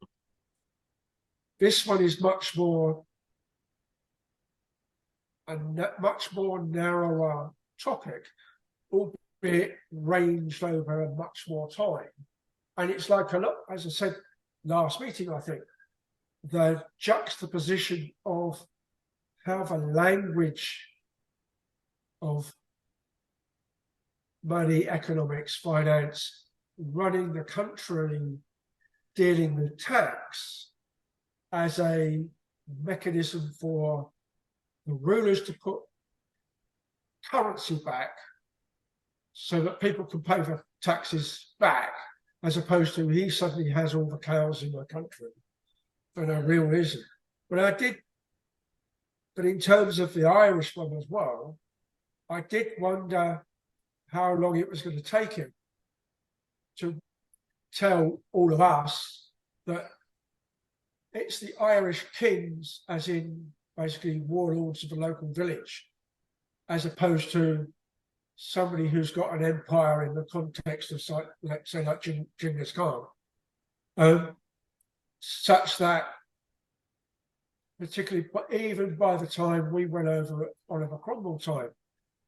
Speaker 1: this one is much more a much more narrower topic, albeit ranged over a much more time. And it's like a lot, as I said last meeting, I think, the juxtaposition of how the language of money, economics, finance, running the country, dealing with tax as a mechanism for the rulers to put currency back so that people can pay the taxes back, as opposed to he suddenly has all the cows in the country for no real reason. But in terms of the Irish one as well, I did wonder how long it was going to take him to tell all of us that it's the Irish kings, as in basically warlords of the local village, as opposed to somebody who's got an empire in the context of, like Genghis Khan, such that, particularly, but even by the time we went over at Oliver Cromwell time,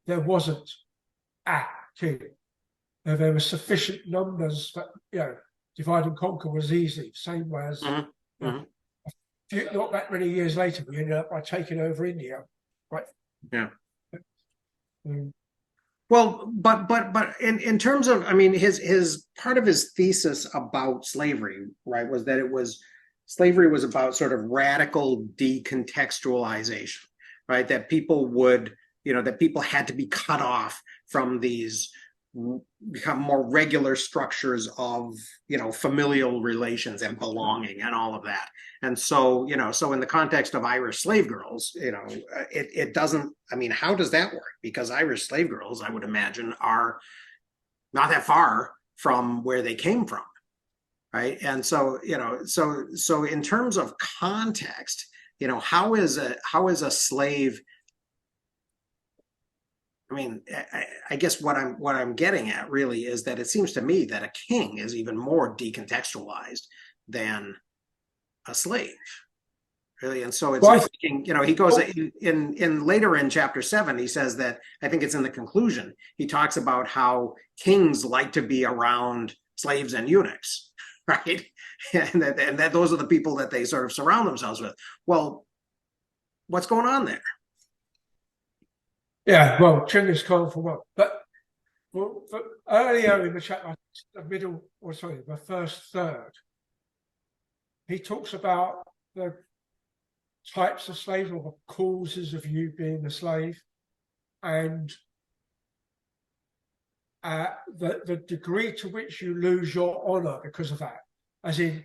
Speaker 1: there wasn't a king. There were sufficient numbers that, divide and conquer was easy, same way as not that many years later, we ended up by taking over India, right?
Speaker 2: Yeah. Well, but in terms of, I mean, his part of his thesis about slavery, right, was that slavery was about sort of radical decontextualization, right? That people would, that people had to be cut off from these become more regular structures of familial relations and belonging and all of that. And so so in the context of Irish slave girls, it doesn't, I mean, how does that work? Because Irish slave girls, I would imagine, are not that far from where they came from, right? And so so in terms of context, how is a slave, I mean, I guess what I'm getting at really is that it seems to me that a king is even more decontextualized than a slave, really. And so it's interesting, he goes in later in chapter 7, he says that, I think it's in the conclusion, he talks about how kings like to be around slaves and eunuchs, right? And that those are the people that they sort of surround themselves with. Well, what's going on there?
Speaker 1: Yeah, well, Genghis Khan for one. But earlier in the chapter, the first third, he talks about the types of slaves or the causes of you being a slave, and the degree to which you lose your honor because of that. As in,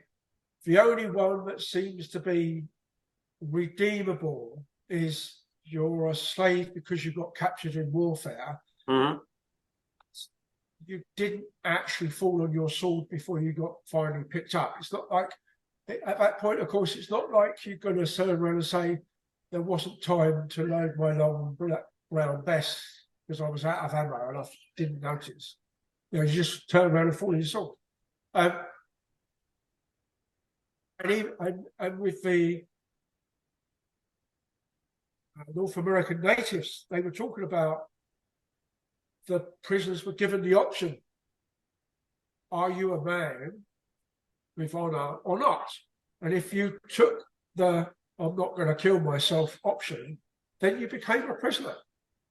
Speaker 1: the only one that seems to be redeemable is you're a slave because you got captured in warfare.
Speaker 2: Mm-hmm.
Speaker 1: You didn't actually fall on your sword before you got finally picked up. It's not like, at that point, of course, it's not like you're going to turn around and say, there wasn't time to load my long brown vest because I was out of ammo and I didn't notice. You just turn around and fall on your sword. And with the North American natives, they were talking about the prisoners were given the option: are you a man with honor or not? And if you took the I'm not going to kill myself option, then you became a prisoner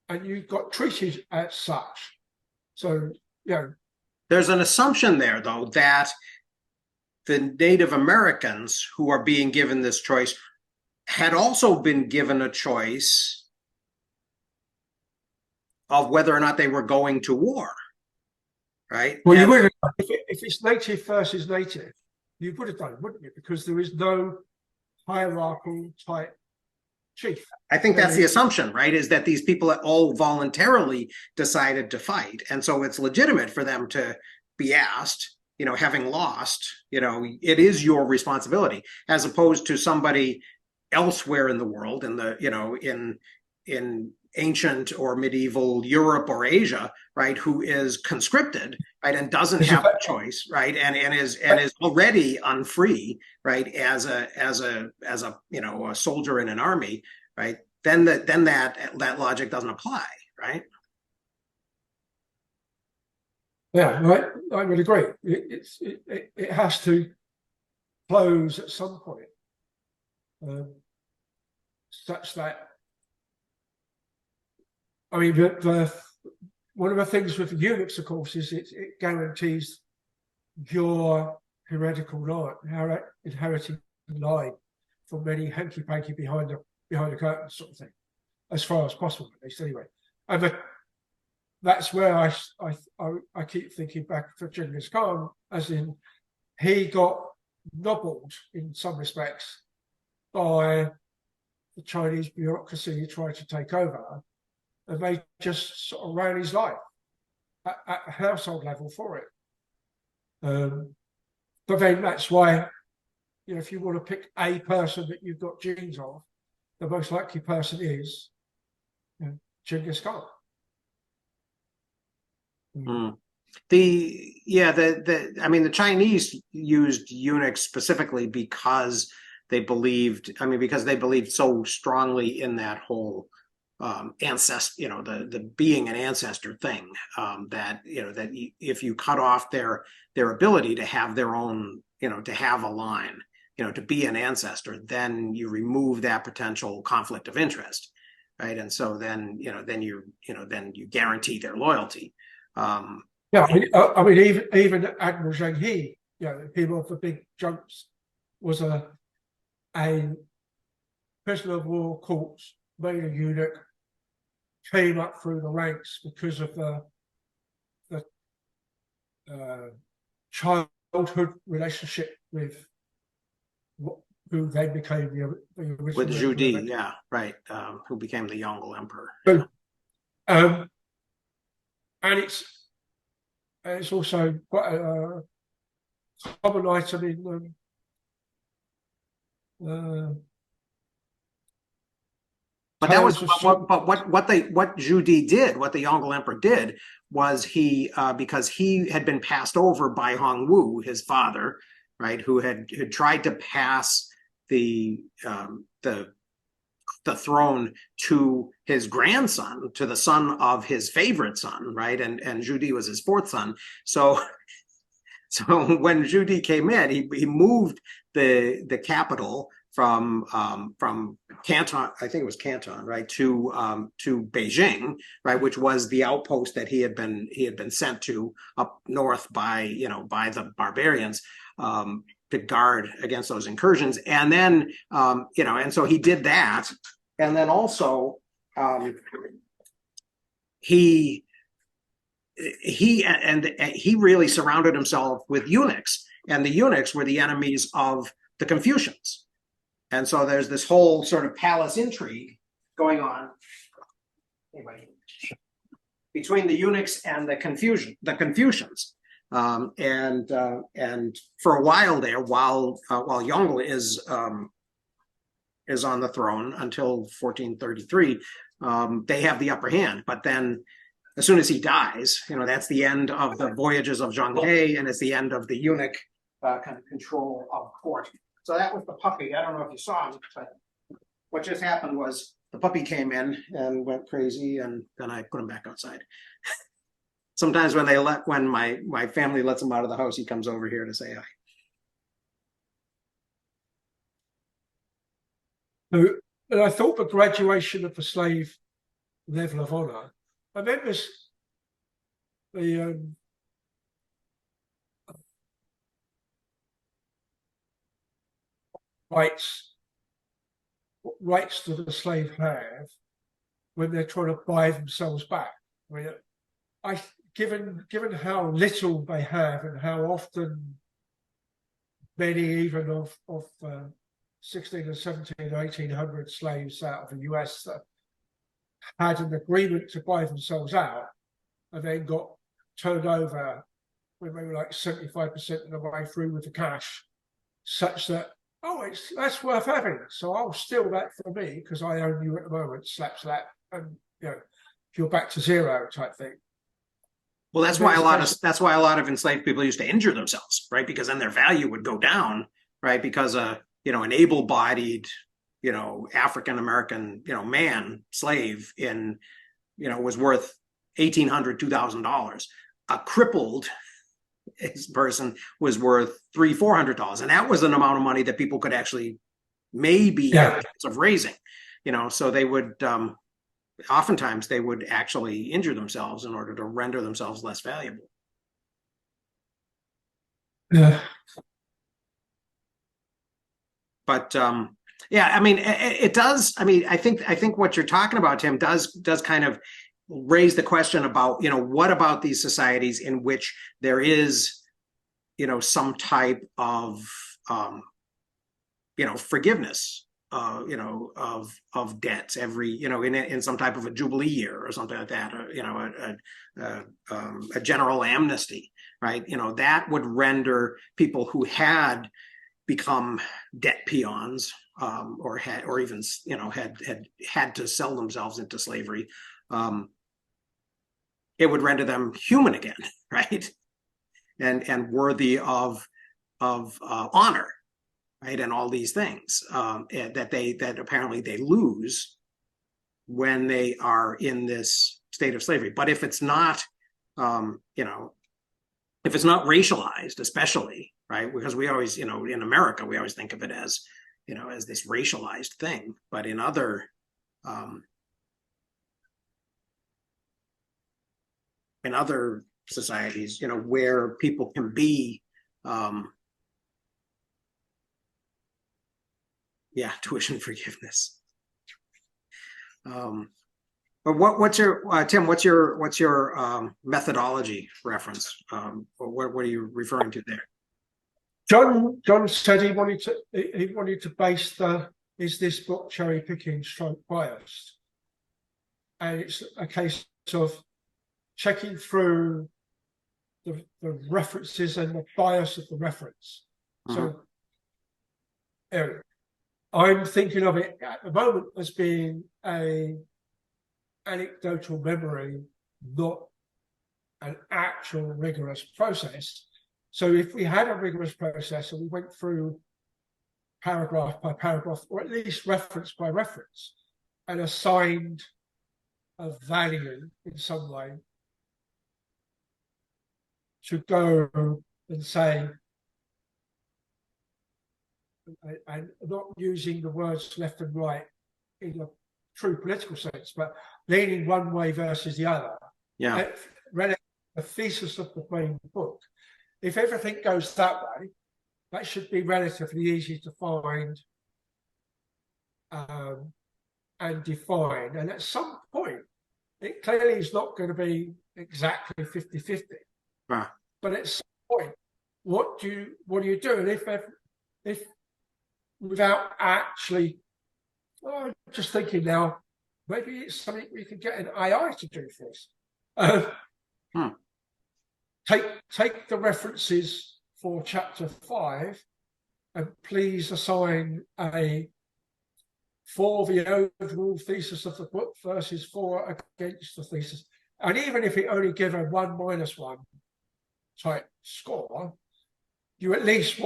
Speaker 1: and you got treated as such. So,
Speaker 2: there's an assumption there, though, that the Native Americans who are being given this choice had also been given a choice of whether or not they were going to war, right?
Speaker 1: Well, you would, if it's native versus native, you would have done, wouldn't you? Because there is no hierarchical type chief.
Speaker 2: I think that's the assumption, right? Is that these people all voluntarily decided to fight. And so it's legitimate for them to be asked, having lost, it is your responsibility, as opposed to somebody elsewhere in the world, in ancient or medieval Europe or Asia, right, who is conscripted, right, and doesn't have a choice, right, and is already unfree, right, as a soldier in an army, right, then that logic doesn't apply, right?
Speaker 1: Yeah, I would agree. It has to close at some point, such that. I mean, one of the things with the eunuchs, of course, is it guarantees your heretical line, inheriting line from any hanky-panky behind the curtain sort of thing, as far as possible, at least anyway. And that's where I keep thinking back to Genghis Khan, as in he got nobbled in some respects by the Chinese bureaucracy who tried to take over, and they just sort of ran his life at a household level for it. But then that's why, if you want to pick a person that you've got genes of, the most likely person is Genghis Khan.
Speaker 2: Mm. The Chinese used eunuchs specifically because they believed so strongly in that whole ancestor, the being an ancestor thing, that if you cut off their ability to have their own, to have a line, to be an ancestor, then you remove that potential conflict of interest, right? And so then you guarantee their loyalty.
Speaker 1: Yeah, I mean, even Admiral Zheng He, him of the big jumps, was a prisoner of war corpse, made a eunuch, came up through the ranks because of the childhood relationship with who then became the original
Speaker 2: with Zhu Di, yeah, right, who became the Yongle Emperor.
Speaker 1: So, and it's also quite a common item in
Speaker 2: but that was what Zhu Di did, what the Yongle Emperor did was he because he had been passed over by Hong Wu, his father, right, who had tried to pass the throne to his grandson, to the son of his favorite son, right, and Zhu Di was his fourth son. So when Zhu Di came in, he moved the capital from Canton, I think it was Canton, right, to Beijing, right, which was the outpost that he had been sent to up north by the barbarians, to guard against those incursions. And then and so he did that, and then also he really surrounded himself with eunuchs, and the eunuchs were the enemies of the Confucians. And so there's this whole sort of palace intrigue going on between the eunuchs and the Confucians. And for a while there, while Yongle is on the throne until 1433, they have the upper hand. But then, as soon as he dies, that's the end of the voyages of Zheng He, and it's the end of the eunuch kind of control of court. So that was the puppy. I don't know if you saw him, but what just happened was the puppy came in and went crazy, and then I put him back outside. Sometimes when my family lets him out of the house, he comes over here to say
Speaker 1: hi. And I thought the graduation of the slave level of honor, I meant the rights that the slave have when they're trying to buy themselves back. I mean, given how little they have and how often many even of 16 and 17 and 1800 slaves out of the US that had an agreement to buy themselves out and then got turned over when they were like 75% of the way through with the cash, such that, oh, that's worth having. So I'll steal that for me because I own you at the moment, slap, slap, and you're back to zero type thing.
Speaker 2: Well, that's why a lot of enslaved people used to injure themselves, right? Because then their value would go down, right? Because an able-bodied, African American, man, slave was worth $1,800, $2,000. A crippled person was worth $300, $400, and that was an amount of money that people could actually maybe have a chance of raising. So they would. Oftentimes they would actually injure themselves in order to render themselves less valuable.
Speaker 1: Yeah.
Speaker 2: But it does. I think what you're talking about, Tim, does kind of raise the question about, what about these societies in which there is, some type of, forgiveness. Of debts every, in some type of a jubilee year or something like that, a general amnesty, right? That would render people who had become debt peons, or even had to sell themselves into slavery. It would render them human again, right? And worthy of honor. Right, and all these things that apparently they lose when they are in this state of slavery. But if it's not, if it's not racialized, especially, right, because we always, in America, we always think of it as, as this racialized thing. But in other societies, where people can be tuition forgiveness. But what's your Tim? What's your methodology reference? What are you referring to there?
Speaker 1: John said he wanted to base is this book cherry picking stroke biased, and it's a case of checking through the references and the bias of the reference. So. I'm thinking of it at the moment as being an anecdotal memory, not an actual rigorous process. So if we had a rigorous process and we went through paragraph by paragraph, or at least reference by reference, and assigned a value in some way to go and say, and not using the words left and right in a true political sense, but leaning one way versus the other.
Speaker 2: Yeah.
Speaker 1: The thesis of the main book. If everything goes that way, that should be relatively easy to find and define. And at some point, it clearly is not going to be exactly 50-50.
Speaker 2: Right.
Speaker 1: But at some point, what do you do? And if without actually, I'm just thinking now, maybe it's something we could get an AI to do for us. Take the references for chapter 5 and please assign for the overall thesis of the book versus 4 against the thesis. And even if it only give a 1 - 1 type score, you at least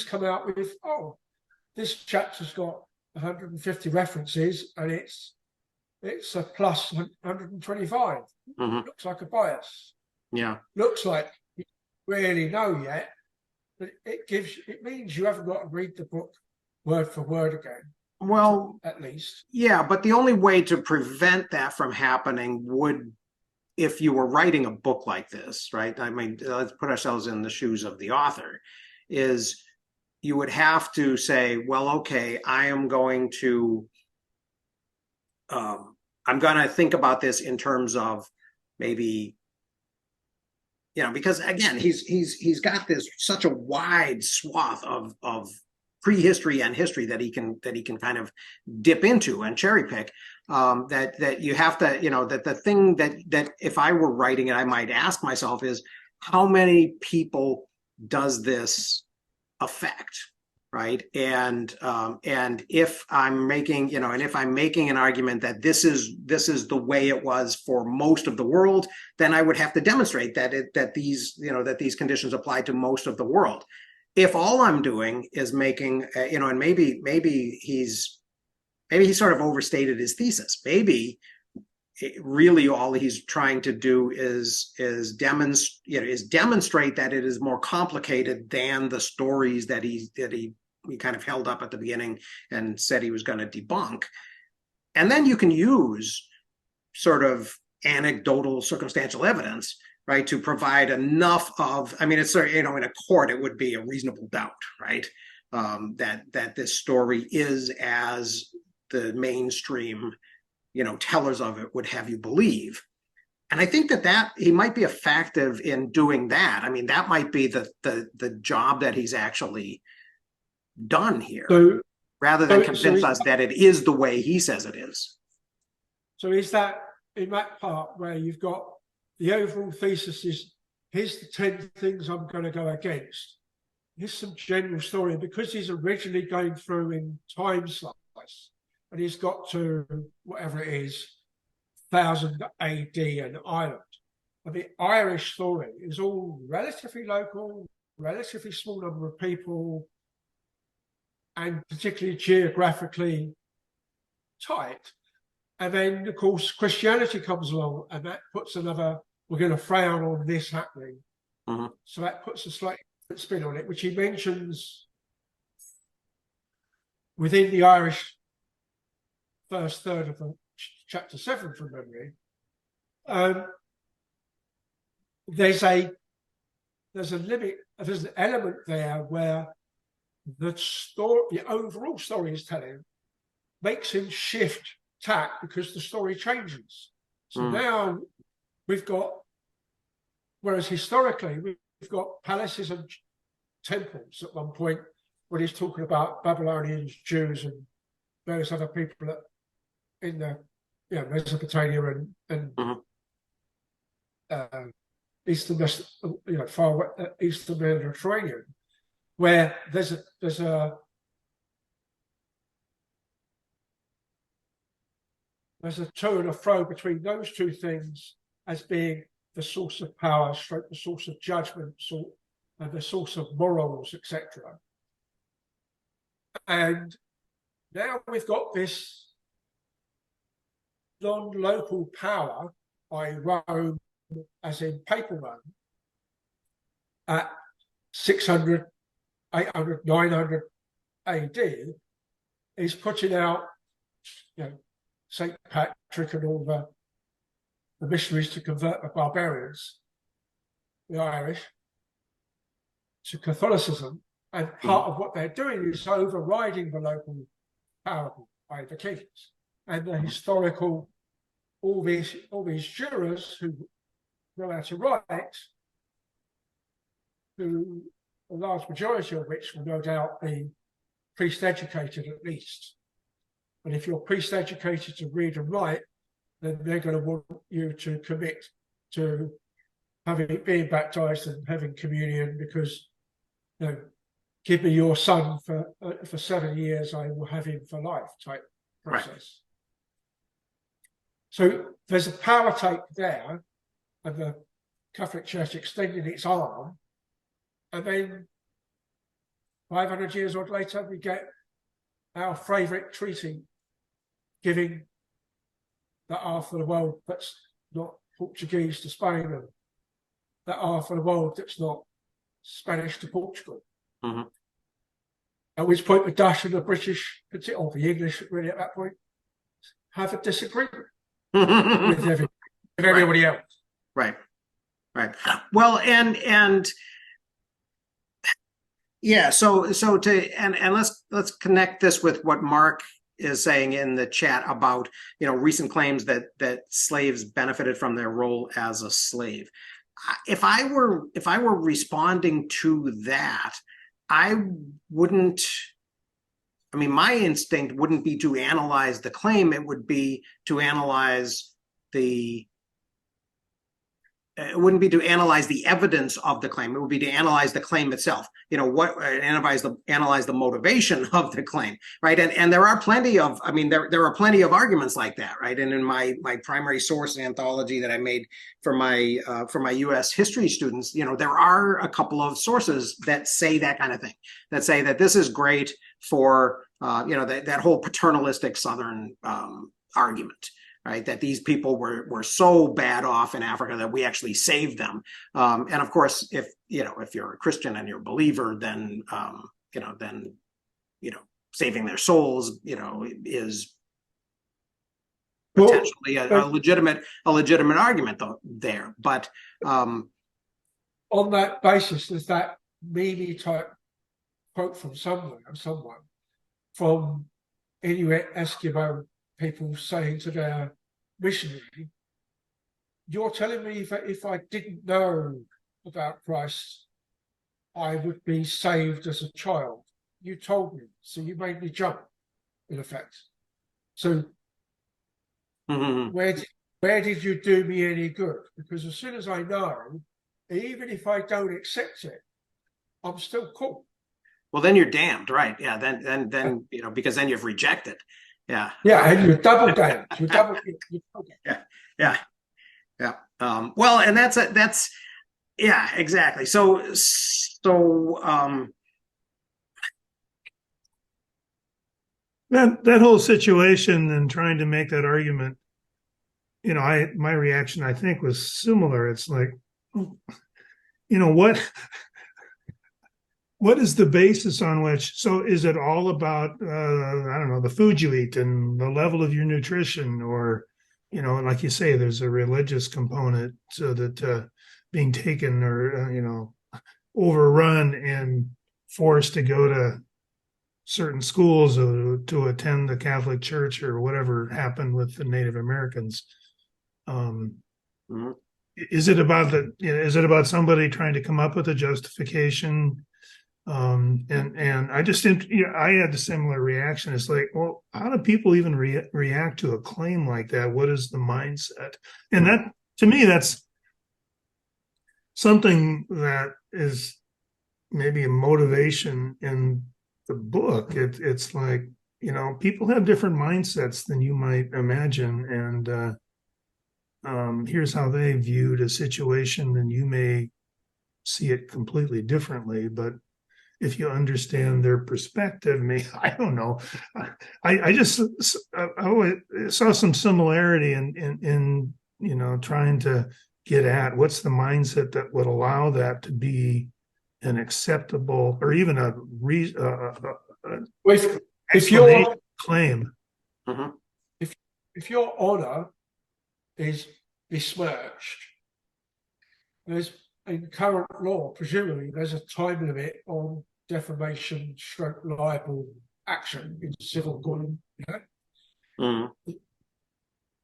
Speaker 1: come out with, this chapter's got 150 references and it's a plus 125. Looks like a bias.
Speaker 2: Yeah.
Speaker 1: Looks like you really know yet, but it means you haven't got to read the book word for word again.
Speaker 2: Well,
Speaker 1: at least.
Speaker 2: Yeah, but the only way to prevent that from happening would, if you were writing a book like this, right? I mean, let's put ourselves in the shoes of the author, is you would have to say, well, okay, I'm going to think about this in terms of maybe, because again, he's got such a wide swath of prehistory and history that he can kind of dip into and cherry pick. That you have to, that the thing that if I were writing it, I might ask myself is, how many people does this affect? Right. And if I'm making, and if I'm making an argument that this is the way it was for most of the world, then I would have to demonstrate that these conditions apply to most of the world. If all I'm doing is making, and maybe he's sort of overstated his thesis. Maybe really all he's trying to do is demonstrate that it is more complicated than the stories that he kind of held up at the beginning and said he was going to debunk. And then you can use sort of anecdotal circumstantial evidence, right, to provide enough of, it's in a court, it would be a reasonable doubt, right, that this story is as the mainstream tellers of it would have you believe. And I think that he might be effective in doing that. That might be the job that he's actually done here, rather than convince us that it is the way he says it is.
Speaker 1: So is that in that part where you've got the overall thesis is, here's the 10 things I'm going to go against. Here's some general story, because he's originally going through in time slice, and he's got to whatever it is, 1000 AD in Ireland. And the Irish story is all relatively local, relatively small number of people, and particularly geographically tight. And then, of course, Christianity comes along, and that puts another, we're going to frown on this happening.
Speaker 2: Mm-hmm.
Speaker 1: So that puts a slightly different spin on it, which he mentions within the Irish first third of chapter 7 from memory. There's an element there where the overall story is telling makes him shift tack because the story changes. So now we've got, whereas historically we've got palaces and temples at one point when he's talking about Babylonians, Jews, and various other people in the Mesopotamia and eastern, far eastern Mediterranean, where there's a to and a fro between those two things as being the source of power, the source of judgment, and the source of morals, etc. And now we've got this non-local power by Rome, as in papal Rome, at 600, 800, 900 AD, is putting out, St. Patrick and all the missionaries to convert the barbarians, the Irish, to Catholicism. And part of what they're doing is overriding the local power by the kings. And the historical, all these jurors who know how to write, who a large majority of which will no doubt be priest-educated at least. And if you're priest-educated to read and write, then they're going to want you to commit to being baptized and having communion, because, give me your son for 7 years, I will have him for life type process. Right. So there's a power take there, and the Catholic Church extending its arm, and then 500 years odd later, we get our favourite treaty giving that half of the world that's not Portuguese to Spain, and that half of the world that's not Spanish to Portugal.
Speaker 2: Mm-hmm.
Speaker 1: At which point the Dutch and the British, or the English really at that point, have a disagreement with everybody else.
Speaker 2: Right. Well, and yeah, so let's connect this with what Mark is saying in the chat about recent claims that slaves benefited from their role as a slave. If I were responding to that, I wouldn't I mean, my instinct wouldn't be to analyze the claim. It would be to analyze the evidence of the claim. It would be to analyze the claim itself. Analyze the motivation of the claim, right? And there are plenty of, there are plenty of arguments like that, right? And in my primary source anthology that I made for my U.S. history students, there are a couple of sources that say that kind of thing, that say that this is great for that whole paternalistic Southern argument. Right, that these people were so bad off in Africa that we actually saved them, and of course, if you're a Christian and you're a believer, then saving their souls, is potentially a legitimate argument though there. But
Speaker 1: on that basis, there's that Mimi type quote from someone from Inuit Eskimo people saying to their missionary, "You're telling me that if I didn't know about Christ, I would be saved as a child. You told me, so you made me jump," in effect. So where did you do me any good? Because as soon as I know, even if I don't accept it, I'm still cool.
Speaker 2: Well, then you're damned, right? Yeah, then because then you've rejected. Yeah.
Speaker 1: Yeah, and you're double down. You're double.
Speaker 2: Yeah. Well, and that's yeah, exactly. So
Speaker 4: that whole situation and trying to make that argument, my reaction, I think, was similar. It's like, what is the basis on which? So is it all about, I don't know, the food you eat and the level of your nutrition, or, like you say, there's a religious component, so that being taken or, overrun and forced to go to certain schools or to attend the Catholic Church or whatever happened with the Native Americans. Is it about somebody trying to come up with a justification? And I just, I had a similar reaction. It's like, well, how do people even react to a claim like that? What is the mindset? And that, to me, that's something that is maybe a motivation in the book. It's like, people have different mindsets than you might imagine. And here's how they viewed a situation, and you may see it completely differently, but if you understand their perspective, I don't know. I just saw some similarity in trying to get at what's the mindset that would allow that to be an acceptable or even a
Speaker 1: if your
Speaker 4: claim.
Speaker 1: If your honor is besmirched, there's, in current law, presumably there's a time limit on defamation / libel action in civil court.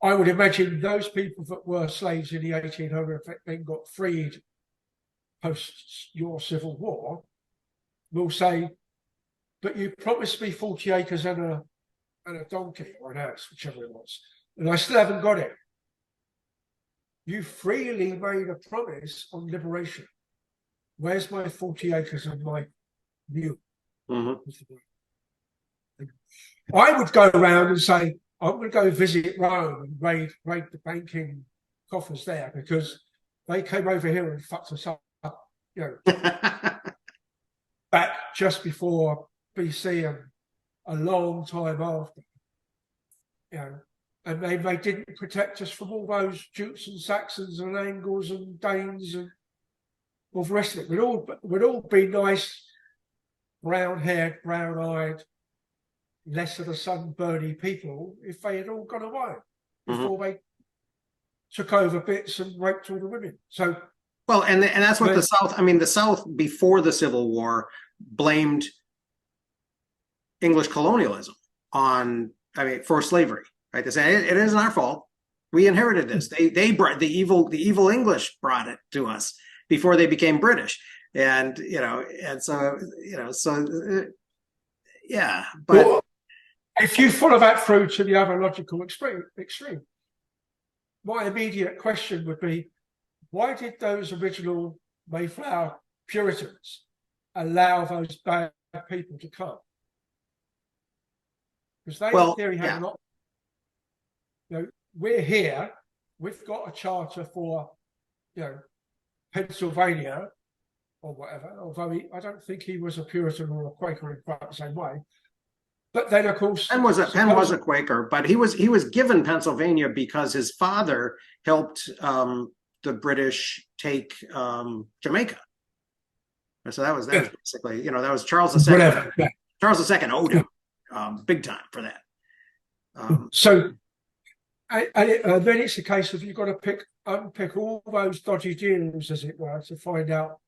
Speaker 1: I would imagine those people that were slaves in the 1800s that then got freed post your civil war will say, "But you promised me 40 acres and a donkey or an ass, whichever it was, and I still haven't got it. You freely made a promise on liberation. Where's my 40 acres and my mule?" I would go around and say, "I'm going to go visit Rome and raid the banking coffers there because they came over here and fucked us up, back just before BC and a long time after, and they didn't protect us from all those Jutes and Saxons and Angles and Danes and all the rest of it. We'd all be nice, brown-haired, brown-eyed, less of the sunburny people if they had all gone away before they took over bits and raped all the women." So,
Speaker 2: well, and that's what the South before the Civil War blamed English colonialism for slavery. Right? They say it isn't our fault. We inherited this. They brought the evil English brought it to us before they became British, and so Yeah, but
Speaker 1: Well, if you follow that through to the other logical extreme, my immediate question would be, why did those original Mayflower Puritans allow those bad people to come? Because they, in theory, had not. You know, we're here. We've got a charter for, you know, Pennsylvania or whatever. Although I don't think he was a Puritan or a Quaker in quite the same way. But then, of course,
Speaker 2: Penn was a Quaker, but he was given Pennsylvania because his father helped the British take Jamaica. So that was basically, you know, that was Charles II.
Speaker 1: Whatever. Yeah.
Speaker 2: Charles II owed him big time for that.
Speaker 1: So then it's a case of you've got to unpick all those dodgy deals, as it were, to find out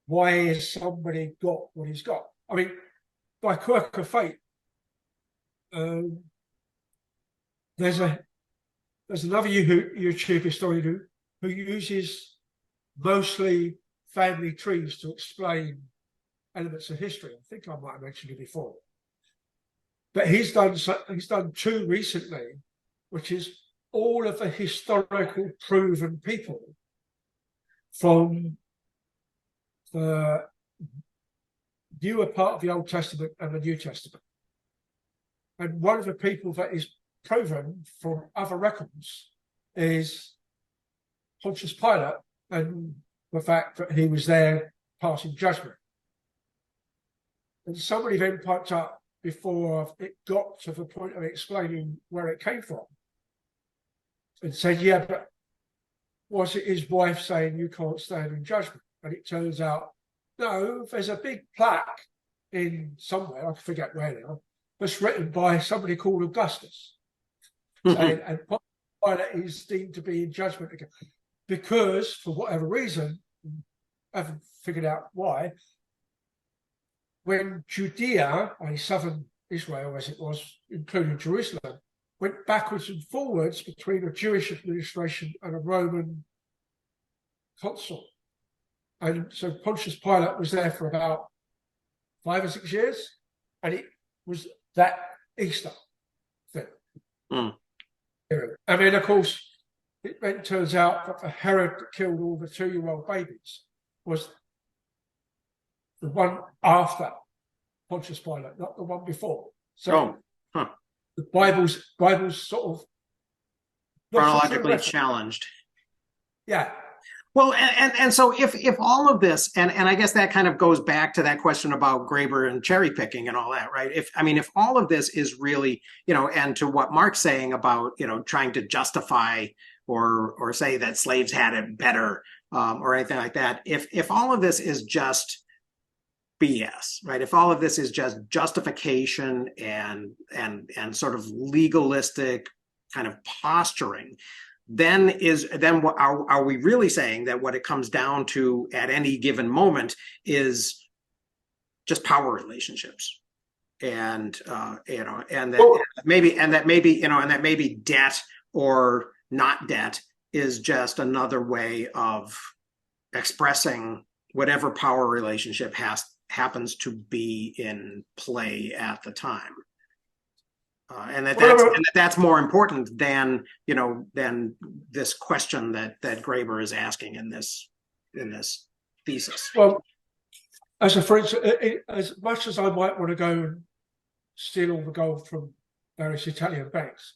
Speaker 1: why has somebody got what he's got. I mean, by quirk of fate, there's another YouTube historian who uses mostly family trees to explain elements of history. I think I might have mentioned it before, but he's done two recently, which is all of the historical proven people from the newer part of the Old Testament and the New Testament. And one of the people that is proven from other records is Pontius Pilate and the fact that he was there passing judgment. And somebody then piped up before it got to the point of explaining where it came from and said, yeah, but was it his wife saying you can't stand in judgment? And it turns out, no, there's a big plaque in somewhere, I forget where now, that's written by somebody called Augustus. and Pilate is deemed to be in judgment again. Because, for whatever reason, I haven't figured out why, when Judea, and southern Israel as it was, including Jerusalem, went backwards and forwards between a Jewish administration and a Roman consul. And so Pontius Pilate was there for about 5 or 6 years, and it was that Easter thing. And then, of course, it then turns out that the Herod that killed all the 2-year-old babies was the one after Pontius Pilate, not the one before. So the Bible's sort of
Speaker 2: chronologically challenged.
Speaker 1: Yeah.
Speaker 2: Well, and so if all of this, and I guess that kind of goes back to that question about Graeber and cherry picking and all that, right? If all of this is really, you know, and to what Mark's saying about, you know, trying to justify or say that slaves had it better or anything like that, if all of this is just BS, right? If all of this is just justification and sort of legalistic kind of posturing, then are we really saying that what it comes down to at any given moment is just power relationships, and you know, and that maybe debt or not debt is just another way of expressing whatever power relationship happens to be in play at the time. And that's more important than, you know, than this question that Graeber is asking in this thesis.
Speaker 1: Well, for instance, as much as I might want to go and steal all the gold from various Italian banks,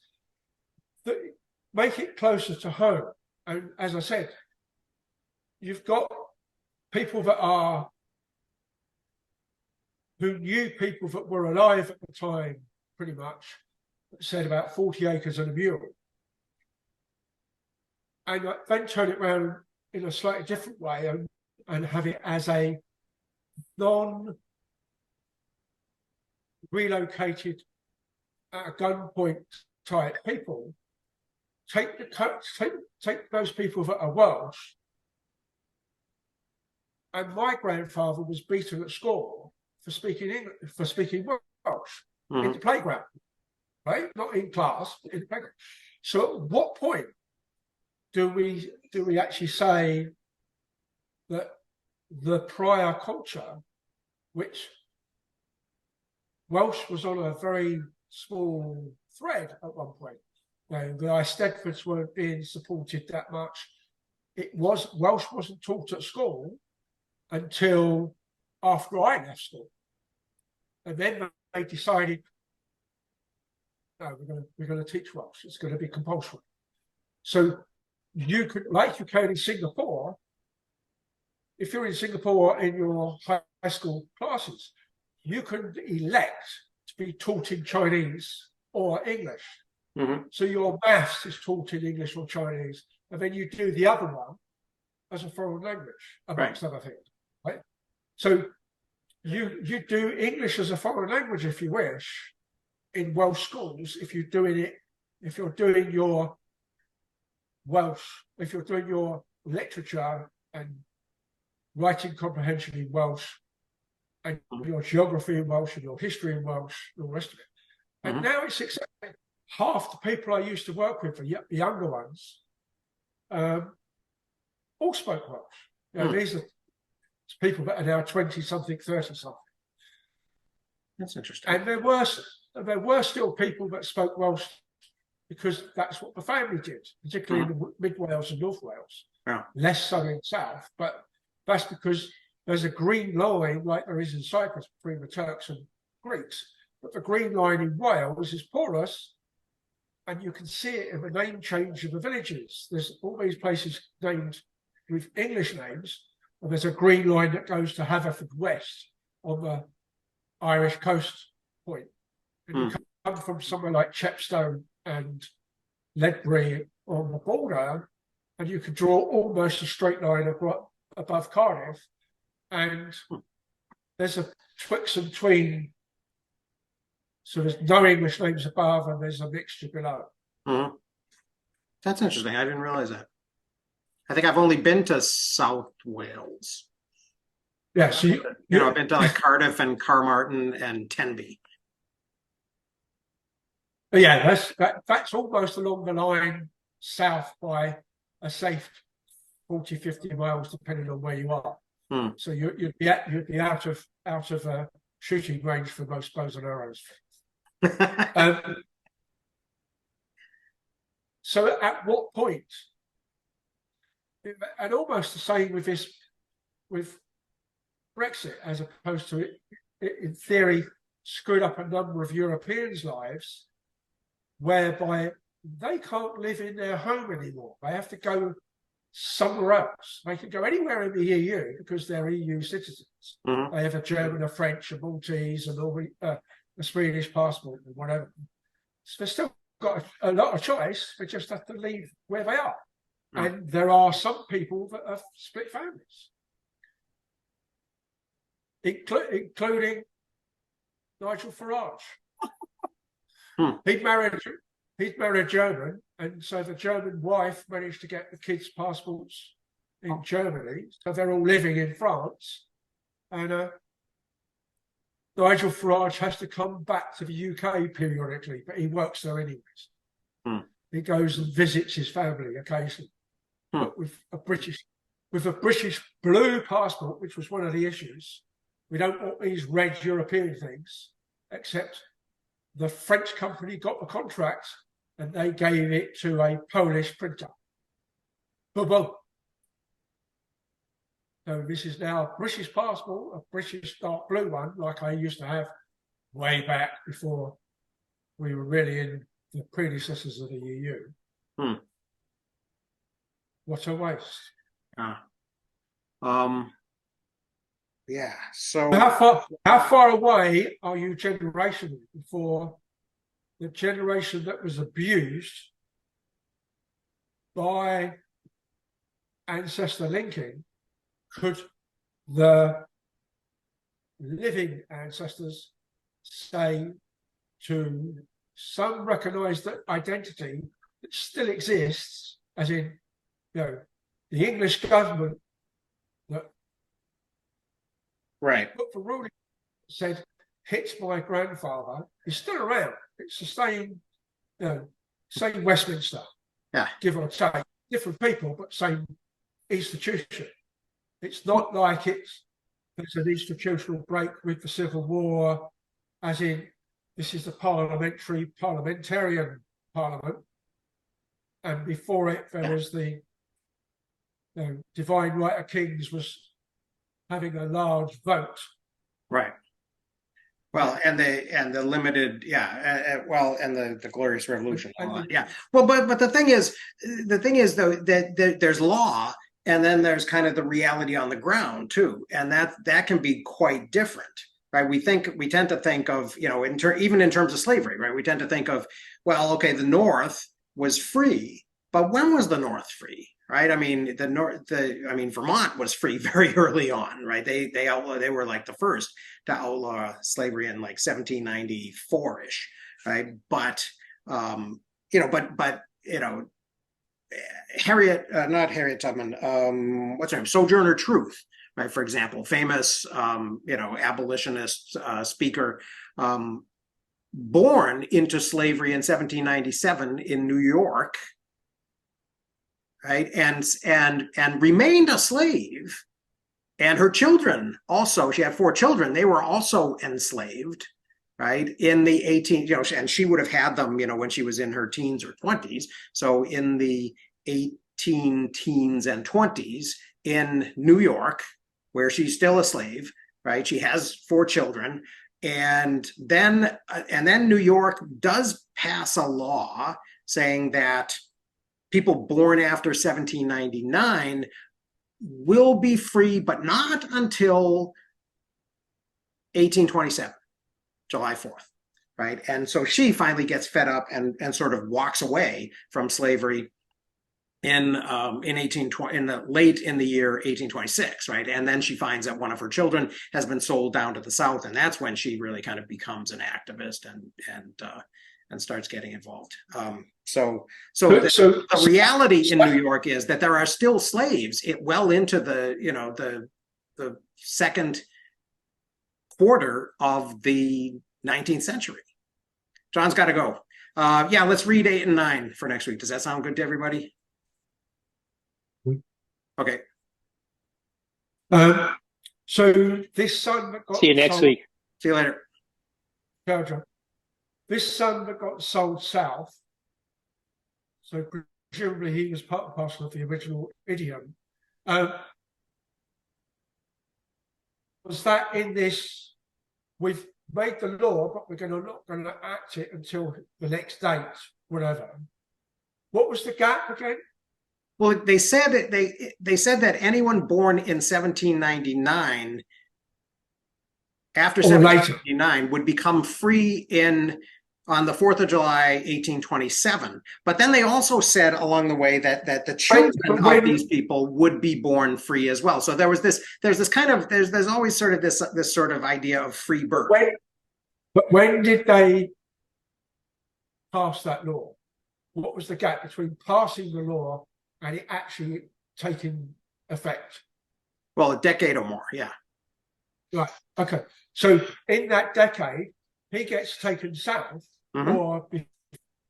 Speaker 1: make it closer to home. And as I said, you've got people who knew people that were alive at the time, pretty much, said about 40 acres and a mule. And then turn it around in a slightly different way and have it as a non-relocated at a gunpoint type people. Take those people that are Welsh. And my grandfather was beaten at school for speaking Welsh in the playground, right? Not in class, in the playground. So, at what point do we actually say that the prior culture, which Welsh was on a very small thread at one point. The Eisteddfods weren't being supported that much. Welsh wasn't taught at school until after I left school, and then they decided, no, we're going to teach Welsh. It's going to be compulsory. So you could, like you can in Singapore, if you're in Singapore in your high school classes, you can elect to be taught in Chinese or English.
Speaker 2: Mm-hmm.
Speaker 1: So your maths is taught in English or Chinese, and then you do the other one as a foreign language, amongst other things. Right? So you do English as a foreign language if you wish in Welsh schools. If you're doing your Welsh, if you're doing your literature and writing comprehension in Welsh, and your geography in Welsh and your history in Welsh, and all the rest of it. And now it's accepted. Half the people I used to work with, the younger ones, all spoke Welsh. These are people that are now 20-something, 30-something.
Speaker 2: That's interesting.
Speaker 1: And there were still people that spoke Welsh because that's what the family did, particularly in Mid Wales and North Wales.
Speaker 2: Yeah.
Speaker 1: Less so in South, but that's because there's a green line like there is in Cyprus between the Turks and Greeks. But the green line in Wales is porous, and you can see it in the name change of the villages. There's all these places named with English names, and there's a green line that goes to Haverfordwest on the Irish coast point. And you come from somewhere like Chepstow and Ledbury on the border, and you can draw almost a straight line above Cardiff, and there's a twixt and tween. So there's no English names above, and there's a mixture below.
Speaker 2: Mm-hmm. That's interesting. I didn't realize that. I think I've only been to South Wales.
Speaker 1: Yeah, so
Speaker 2: I've been to like Cardiff and Carmarthen and Tenby.
Speaker 1: Yeah, that's almost along the line south by a safe 40, 50 miles, depending on where you are. So you'd be out of shooting range for most bows and arrows. So at what point, and almost the same with Brexit, as opposed to it in theory screwed up a number of Europeans' lives, whereby they can't live in their home anymore. They have to go somewhere else. They can go anywhere in the EU because they're EU citizens. They have a German, a French, a Maltese, and all a Swedish passport or whatever. So they've still got a lot of choice. They just have to leave where they are. And there are some people that have split families, including Nigel Farage. He'd married a German, and so the German wife managed to get the kids' passports in Germany. So they're all living in France. And Nigel Farage has to come back to the UK periodically, but he works there anyways. He goes and visits his family occasionally. But with a British blue passport, which was one of the issues. We don't want these red European things, except the French company got the contract and they gave it to a Polish printer. Boom. So this is now a British passport, a British dark blue one, like I used to have way back before we were really in the predecessors of the EU. What a waste.
Speaker 2: Yeah. So
Speaker 1: how far away are you generationally before the generation that was abused by ancestor linking could the living ancestors say to some recognized identity that still exists, as in, the English government that put the ruling said hits my grandfather is still around. It's the same Westminster, give or take, different people, but same institution. It's not like there's an institutional break with the Civil War as in this is the parliamentarian parliament, and before it there was the divine right of kings was having a large vote.
Speaker 2: Right. Well, and the limited, and the Glorious Revolution. Yeah. Well, but the thing is though that there's law, and then there's kind of the reality on the ground too, and that can be quite different, right? We tend to think of, even in terms of slavery, right? We tend to think of, well, okay, the North was free, but when was the North free? Right. I mean, Vermont was free very early on. Right. They were like the first to outlaw slavery in like 1794-ish. Right. But, not Harriet Tubman, what's her name? Sojourner Truth. Right. For example, famous, abolitionist speaker, born into slavery in 1797 in New York. Right, and remained a slave, and her children also. She had 4 children; they were also enslaved, right? In the and she would have had them, when she was in her teens or 20s. So in the 18 teens and 20s in New York, where she's still a slave, right? She has 4 children, and then New York does pass a law saying that people born after 1799 will be free, but not until 1827, July 4th, right? And so she finally gets fed up and sort of walks away from slavery in the late in the year 1826, right? And then she finds that one of her children has been sold down to the South, and that's when she really kind of becomes an activist and starts getting involved. So the reality in New York is that there are still slaves well into the second quarter of the 19th century. John's got to go. Let's read 8 and 9 for next week. Does that sound good to everybody? Okay.
Speaker 1: So this son that got
Speaker 3: see you next week.
Speaker 2: See you later.
Speaker 1: Ciao, John. This son that got sold south, so presumably he was part and parcel of the original idiom. Was that in this, we've made the law, but we're not going to act it until the next date, whatever. What was the gap again?
Speaker 2: Well, they said that anyone born in 1799 after 1799 would become free on the 4th of July, 1827. But then they also said along the way that the children of these people would be born free as well. So there's always sort of this sort of idea of free birth.
Speaker 1: But when did they pass that law? What was the gap between passing the law and it actually taking effect?
Speaker 2: Well, a decade or more, yeah.
Speaker 1: Right. Okay. So in that decade, he gets taken south, or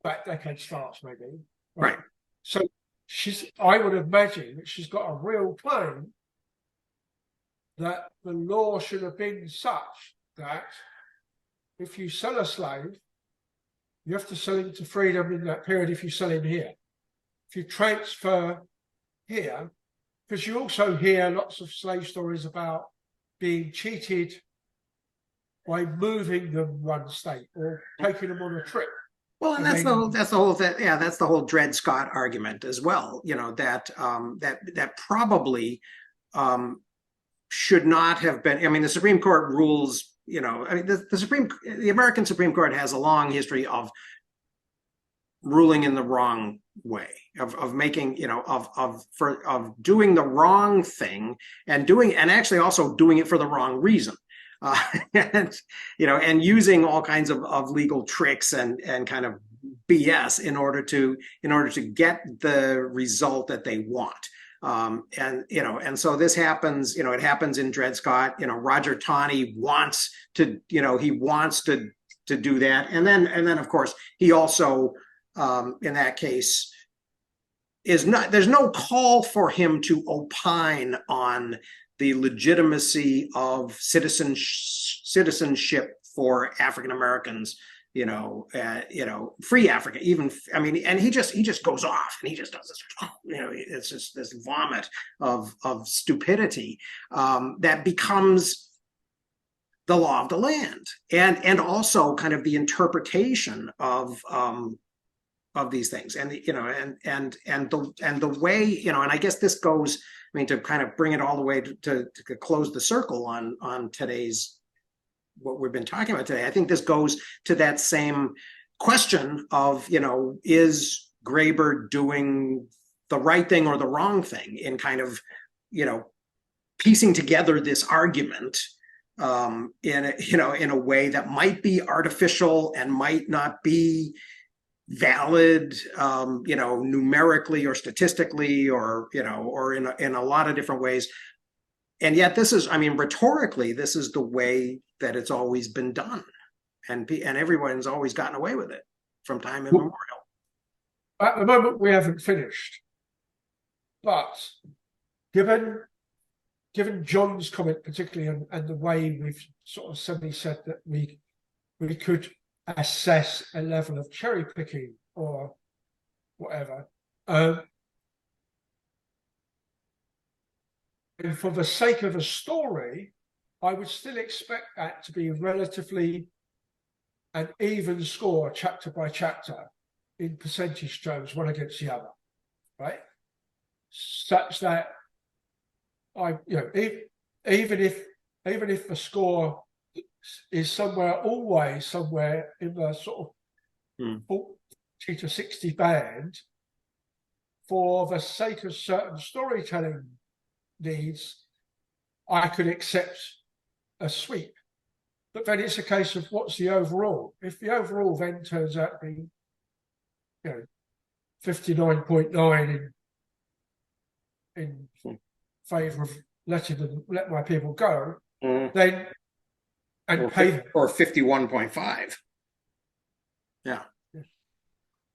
Speaker 1: that decade starts, maybe.
Speaker 2: Right.
Speaker 1: So I would imagine that she's got a real claim that the law should have been such that if you sell a slave, you have to sell him to freedom in that period if you sell him here. If you transfer here, because you also hear lots of slave stories about being cheated by moving them one state or taking them on a trip.
Speaker 2: Well, and that's the whole Dred Scott argument as well. That probably should not have been. I mean, the Supreme Court rules. The American Supreme Court has a long history of ruling in the wrong way, of making, of doing the wrong thing and actually also doing it for the wrong reason. And using all kinds of legal tricks and kind of BS in order to get the result that they want. And so this happens, it happens in Dred Scott. Roger Taney wants to do that. And then of course he also, in that case, there's no call for him to opine on the legitimacy of citizenship for African Americans, free Africa, even, I mean, and he just goes off and he just does this, it's just this vomit of stupidity that becomes the law of the land, and also kind of the interpretation of these things, and the way, and I guess this goes, I mean, to kind of bring it all the way to close the circle on today's, what we've been talking about today. I think this goes to that same question of, is Graeber doing the right thing or the wrong thing in kind of, piecing together this argument in a way that might be artificial and might not be valid, numerically or statistically, or in a lot of different ways. And yet this is, I mean, rhetorically, this is the way that it's always been done, and everyone's always gotten away with it from time immemorial.
Speaker 1: At the moment, we haven't finished, but given John's comment particularly, and the way we've sort of suddenly said that we could assess a level of cherry picking or whatever, and for the sake of a story, I would still expect that to be relatively an even score, chapter by chapter, in percentage terms, one against the other, right? Such that even if the score is always somewhere in the sort of 40 to 60 band, for the sake of certain storytelling needs, I could accept a sweep. But then it's a case of what's the overall. If the overall then turns out to be 59.9 in favour of let my people go, then and pay them.
Speaker 2: Or 51.5. Yeah.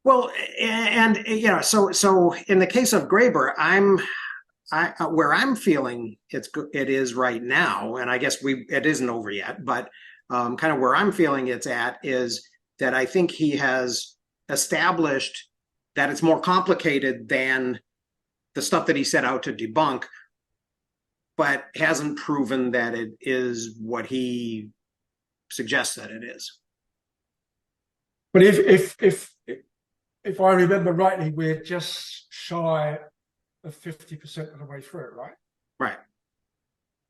Speaker 2: Well, and so in the case of Graeber, where I'm feeling it is right now, and I guess it isn't over yet, but kind of where I'm feeling it's at is that I think he has established that it's more complicated than the stuff that he set out to debunk, but hasn't proven that it is what he suggests that it is.
Speaker 1: But if I remember rightly, we're just shy of 50% of the way through, right?
Speaker 2: Right.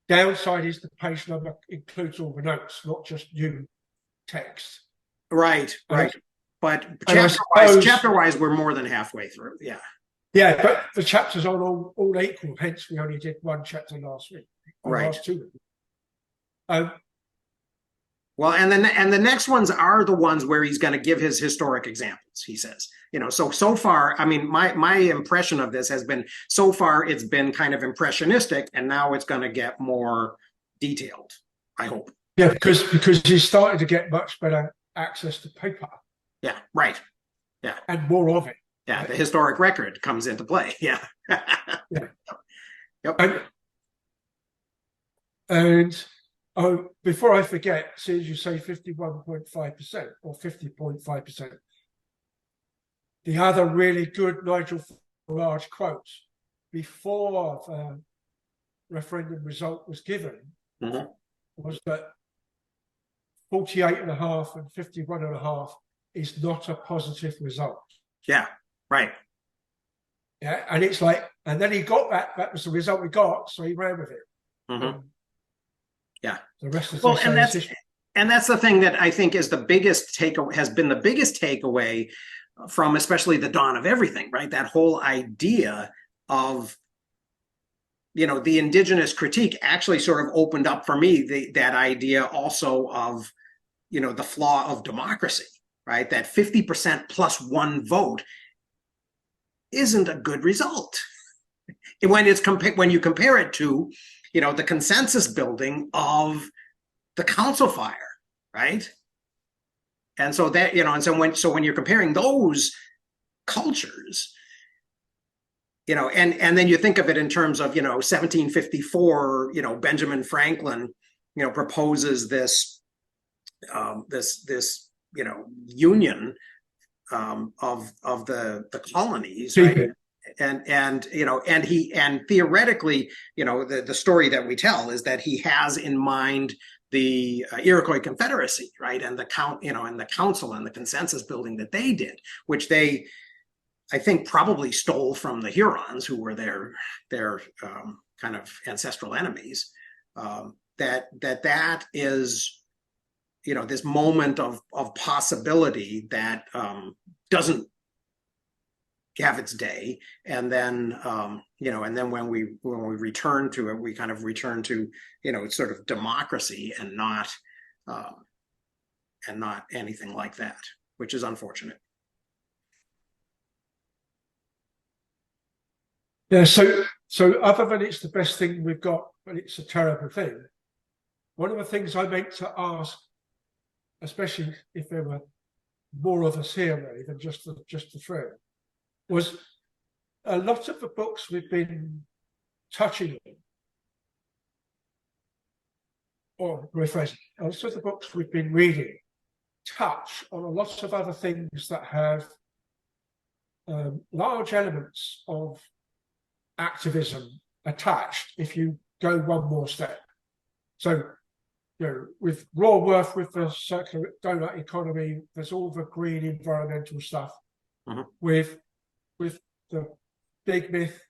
Speaker 1: Downside is the page number includes all the notes, not just new text.
Speaker 2: Right. But chapter-wise, we're more than halfway through. Yeah.
Speaker 1: Yeah, but the chapters aren't all equal. Hence, we only did one chapter last week.
Speaker 2: Right.
Speaker 1: Last 2 weeks.
Speaker 2: Well, and the next ones are the ones where he's going to give his historic examples, he says. So far, I mean, my impression of this has been, so far it's been kind of impressionistic, and now it's going to get more detailed, I hope.
Speaker 1: Yeah, because he's starting to get much better access to paper.
Speaker 2: Yeah, right. Yeah.
Speaker 1: And more of it.
Speaker 2: Yeah, the historic record comes into play. Yeah.
Speaker 1: Yeah.
Speaker 2: Yep.
Speaker 1: And before I forget, as soon as you say 51.5% or 50.5%, the other really good Nigel Farage quote before the referendum result was given was that 48.5 and 51.5 is not a positive result.
Speaker 2: Yeah, right.
Speaker 1: Yeah, and it's like, and then he got that was the result we got, so he ran with it.
Speaker 2: Yeah.
Speaker 1: The rest of
Speaker 2: and that's the thing that I think is the biggest takeaway, has been the biggest takeaway from especially the dawn of everything, right? That whole idea of, the indigenous critique actually sort of opened up for me that idea also of, the flaw of democracy, right? That 50% plus one vote isn't a good result. When you compare it to, the consensus building of the council fire, right? And so that, so when you're comparing those cultures, and then you think of it in terms of, 1754, Benjamin Franklin, proposes this this union of the colonies,
Speaker 1: Keep
Speaker 2: right?
Speaker 1: it.
Speaker 2: And theoretically, the story that we tell is that he has in mind the Iroquois Confederacy, right, and the council and the consensus building that they did, which they, I think, probably stole from the Hurons, who were their kind of ancestral enemies. That is, this moment of possibility that doesn't have its day, and then and then when we return to it, we kind of return to sort of democracy and not anything like that, which is unfortunate.
Speaker 1: Yeah, so other than it's the best thing we've got, but it's a terrible thing. One of the things I meant to ask, especially if there were more of us here really than just the three, was a lot of the books we've been touching on, or rephrasing, a lot of the books we've been reading touch on a lot of other things that have large elements of activism attached if you go one more step. So, with Raworth, with the circular donut economy, there's all the green environmental stuff.
Speaker 2: Mm-hmm.
Speaker 1: With the big myth,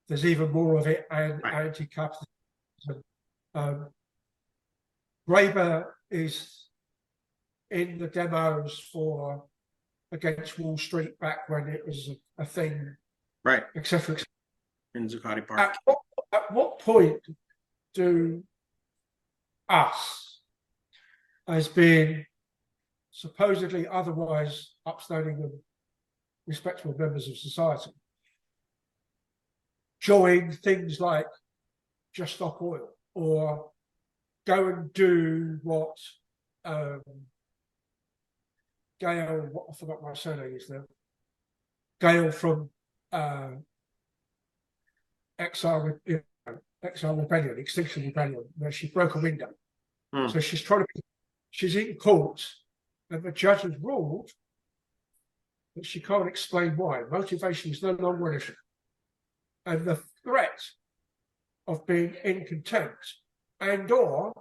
Speaker 1: there's even more of it, and
Speaker 2: right.
Speaker 1: Anti-capitalism. Graeber is in the demos for Against Wall Street back when it was a thing,
Speaker 2: right?
Speaker 1: Etc.
Speaker 2: In Zuccotti Park.
Speaker 1: At what point do us, as being supposedly otherwise upstanding and respectable members of society, join things like Just Stop Oil, or go and do what Gail, I forgot my surname is now, Gail from Exile Rebellion, Extinction Rebellion, where she broke a window. So she's in court, and the judge has ruled that she can't explain why. Motivation is no longer an issue. And the threat of being in contempt, or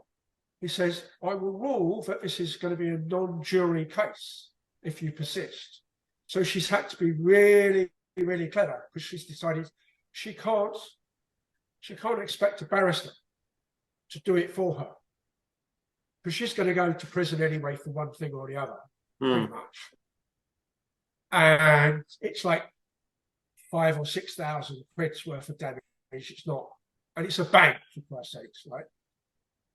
Speaker 1: he says, I will rule that this is going to be a non-jury case if you persist. So she's had to be really, really clever, because she's decided she can't expect a barrister to do it for her, because she's going to go to prison anyway for one thing or the other, pretty much. And it's like 5,000 or 6,000 quid's worth of damage. It's not, and it's a bank, for Christ's sakes, right?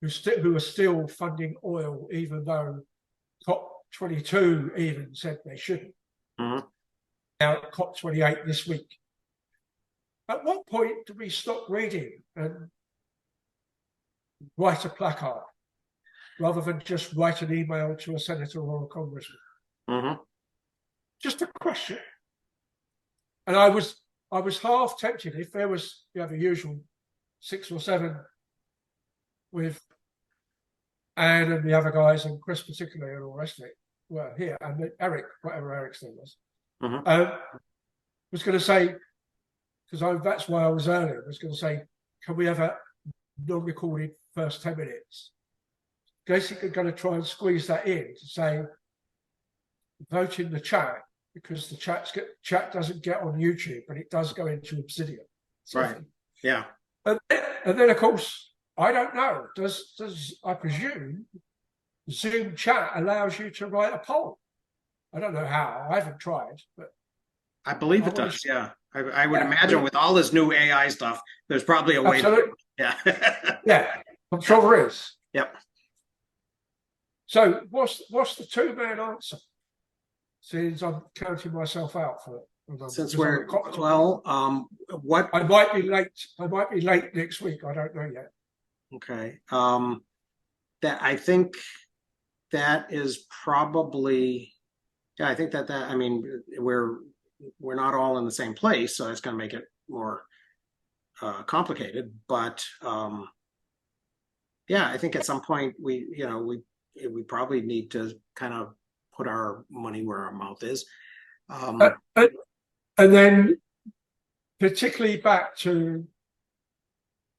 Speaker 1: Who are still funding oil, even though COP22 even said they shouldn't.
Speaker 2: Mm-hmm.
Speaker 1: Now COP28 this week. At what point do we stop reading and write a placard rather than just write an email to a senator or a congressman?
Speaker 2: Mm-hmm.
Speaker 1: Just a question. And I was half tempted, if there was the usual 6 or 7 with Anne and the other guys, and Chris particularly, and all the rest of it were here, and Eric, whatever Eric's name was, was going to say, because that's why I was earlier, I was going to say, can we have a non-recorded first 10 minutes? Basically going to try and squeeze that in to say, vote in the chat, because the chat doesn't get on YouTube, but it does go into Obsidian.
Speaker 2: Right. Yeah.
Speaker 1: And then, of course, I don't know. Does I presume Zoom chat allows you to write a poll? I don't know how. I haven't tried, but
Speaker 2: I believe it does. Yeah, I would imagine with all this new AI stuff, there's probably a way.
Speaker 1: Absolutely.
Speaker 2: Yeah.
Speaker 1: Yeah, I'm sure there is.
Speaker 2: Yep.
Speaker 1: So what's the 2-man answer? Since I'm counting myself out for it.
Speaker 2: Since we're what
Speaker 1: I might be late. I might be late next week. I don't know yet.
Speaker 2: Okay. That I think that is probably. Yeah, I think that I mean we're not all in the same place, so it's going to make it more complicated. But yeah, I think at some point we we probably need to kind of put our money where our mouth is.
Speaker 1: And then particularly back to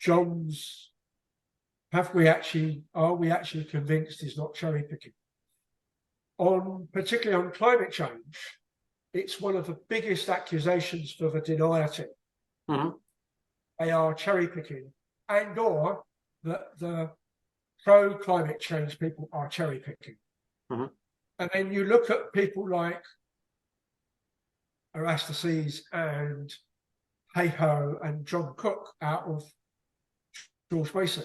Speaker 1: John's, are we actually convinced he's not cherry picking? Particularly on climate change, it's one of the biggest accusations for the denier team.
Speaker 2: Mm-hmm.
Speaker 1: They are cherry picking, and or that the pro climate change people are cherry picking.
Speaker 2: Mm-hmm.
Speaker 1: And then you look at people like Erastus and Hayhoe and John Cook out of George Mason,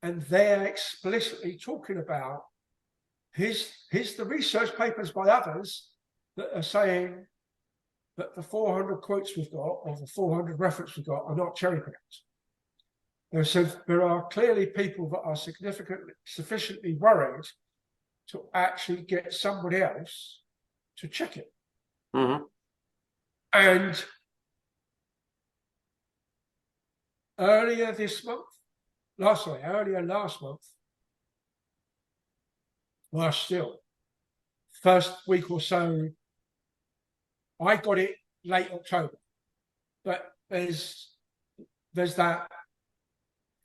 Speaker 1: and they're explicitly talking about the research papers by others that are saying that the 400 quotes we've got or the 400 references we've got are not cherry picked. So there are clearly people that are sufficiently worried to actually get somebody else to check it.
Speaker 2: Mm-hmm.
Speaker 1: And earlier last month, well, still, first week or so, I got it late October, but there's that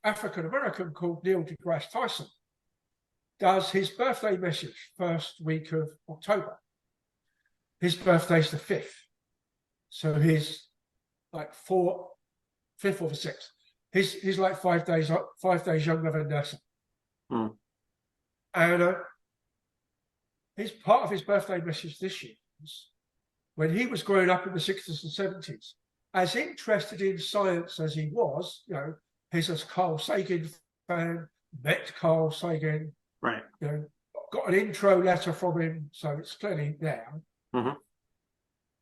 Speaker 1: African American called Neil deGrasse Tyson does his birthday message first week of October. His birthday's the 5th, so he's like 5th or the 6th. He's like 5 days younger than Nessa. And his part of his birthday message this year was when he was growing up in the 60s and 70s, as interested in science as he was, he's a Carl Sagan fan, met Carl Sagan,
Speaker 2: right?
Speaker 1: Got an intro letter from him, so it's clearly there.
Speaker 2: Mm-hmm.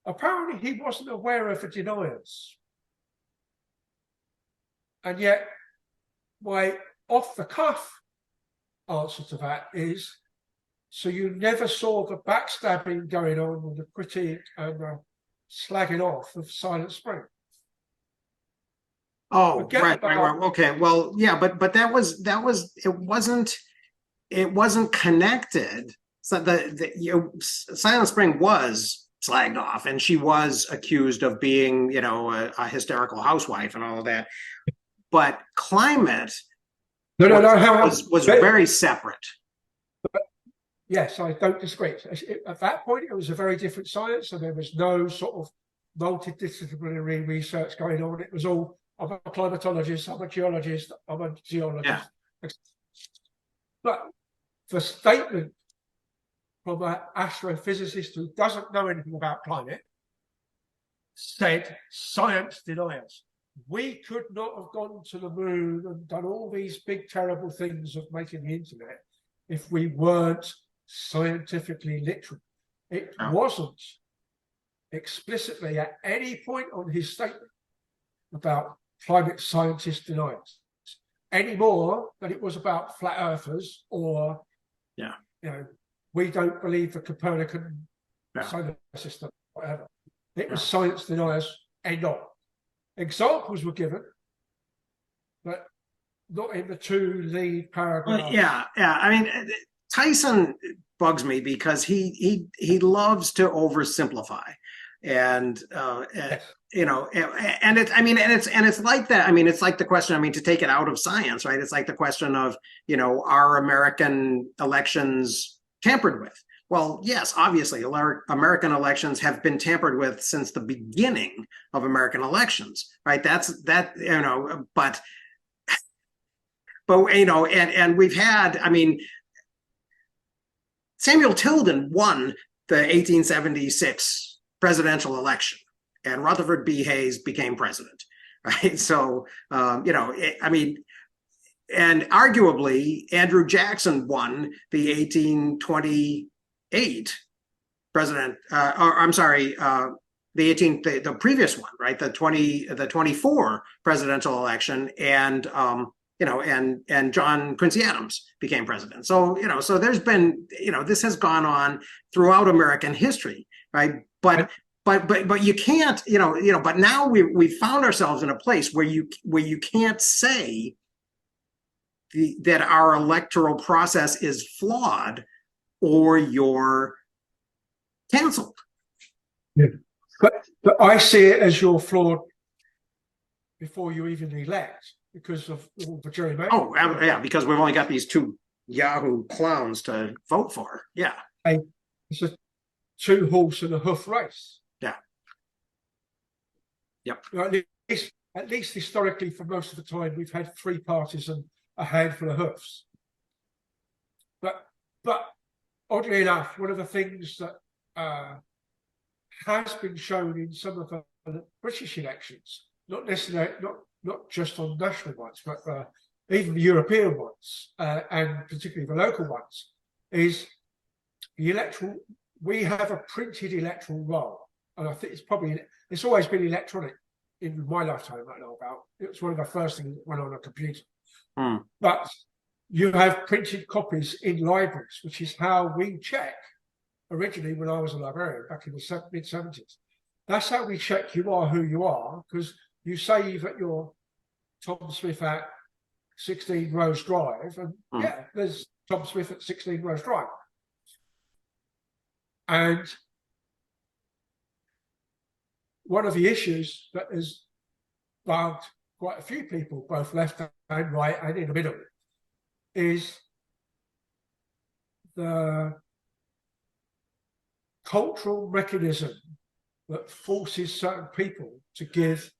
Speaker 1: Apparently, he wasn't aware of the deniers, and yet my off-the-cuff answer to that is: so you never saw the backstabbing going on with the critique and the slagging off of Silent Spring?
Speaker 2: Oh, right. Okay. Well, yeah, but it wasn't connected. So Silent Spring was slagged off, and she was accused of being, a hysterical housewife and all of that. But climate was very separate.
Speaker 1: Yes, I don't disagree. At that point, it was a very different science, and there was no sort of multidisciplinary research going on. It was all, I'm a climatologist, I'm a geologist, I'm a geologist. Yeah. But the statement from an astrophysicist who doesn't know anything about climate said, science deniers. We could not have gone to the moon and done all these big, terrible things of making the internet if we weren't scientifically literate. It wasn't explicitly at any point on his statement about climate scientist deniers any more than it was about flat earthers or we don't believe the Copernican solar system, whatever. It was science deniers and not. Examples were given, but not in the 2 lead paragraphs.
Speaker 2: Well, I mean, Tyson bugs me because he loves to oversimplify, and it's like that. I mean, it's like the question. I mean, to take it out of science, right? It's like the question of are American elections tampered with? Well, yes, obviously, American elections have been tampered with since the beginning of American elections, right? And we've had, I mean, Samuel Tilden won the 1876 presidential election, and Rutherford B. Hayes became president, right? So, and arguably, Andrew Jackson won the 1828 president, the previous one, right? The 24 presidential election, and and John Quincy Adams became president. So, so there's been, this has gone on throughout American history, right? But you can't, but now we found ourselves in a place where you can't say that our electoral process is flawed, or you're canceled.
Speaker 1: Yeah. But I see it as you're flawed before you even elect because of all the gerrymandering.
Speaker 2: Oh, yeah, because we've only got these two Yahoo clowns to vote for. Yeah.
Speaker 1: It's a two-horse and a hoof race.
Speaker 2: Yeah. Yep.
Speaker 1: At least historically, for most of the time, we've had three parties and a handful of hoofs. But oddly enough, one of the things that has been shown in some of the British elections, not necessarily not just on national ones, but even the European ones and particularly the local ones, is the electoral. We have a printed electoral roll, and I think it's always been electronic in my lifetime. I know about it was one of the first things that went on a computer, but you have printed copies in libraries, which is how we check. Originally, when I was a librarian back in the mid-70s, that's how we check you are who you are, because you save at your Tom Smith at 16 Rose Drive, and yeah, there's Tom Smith at 16 Rose Drive. And one of the issues that has bugged quite a few people, both left and right and in the middle, is the cultural mechanism that forces certain people to give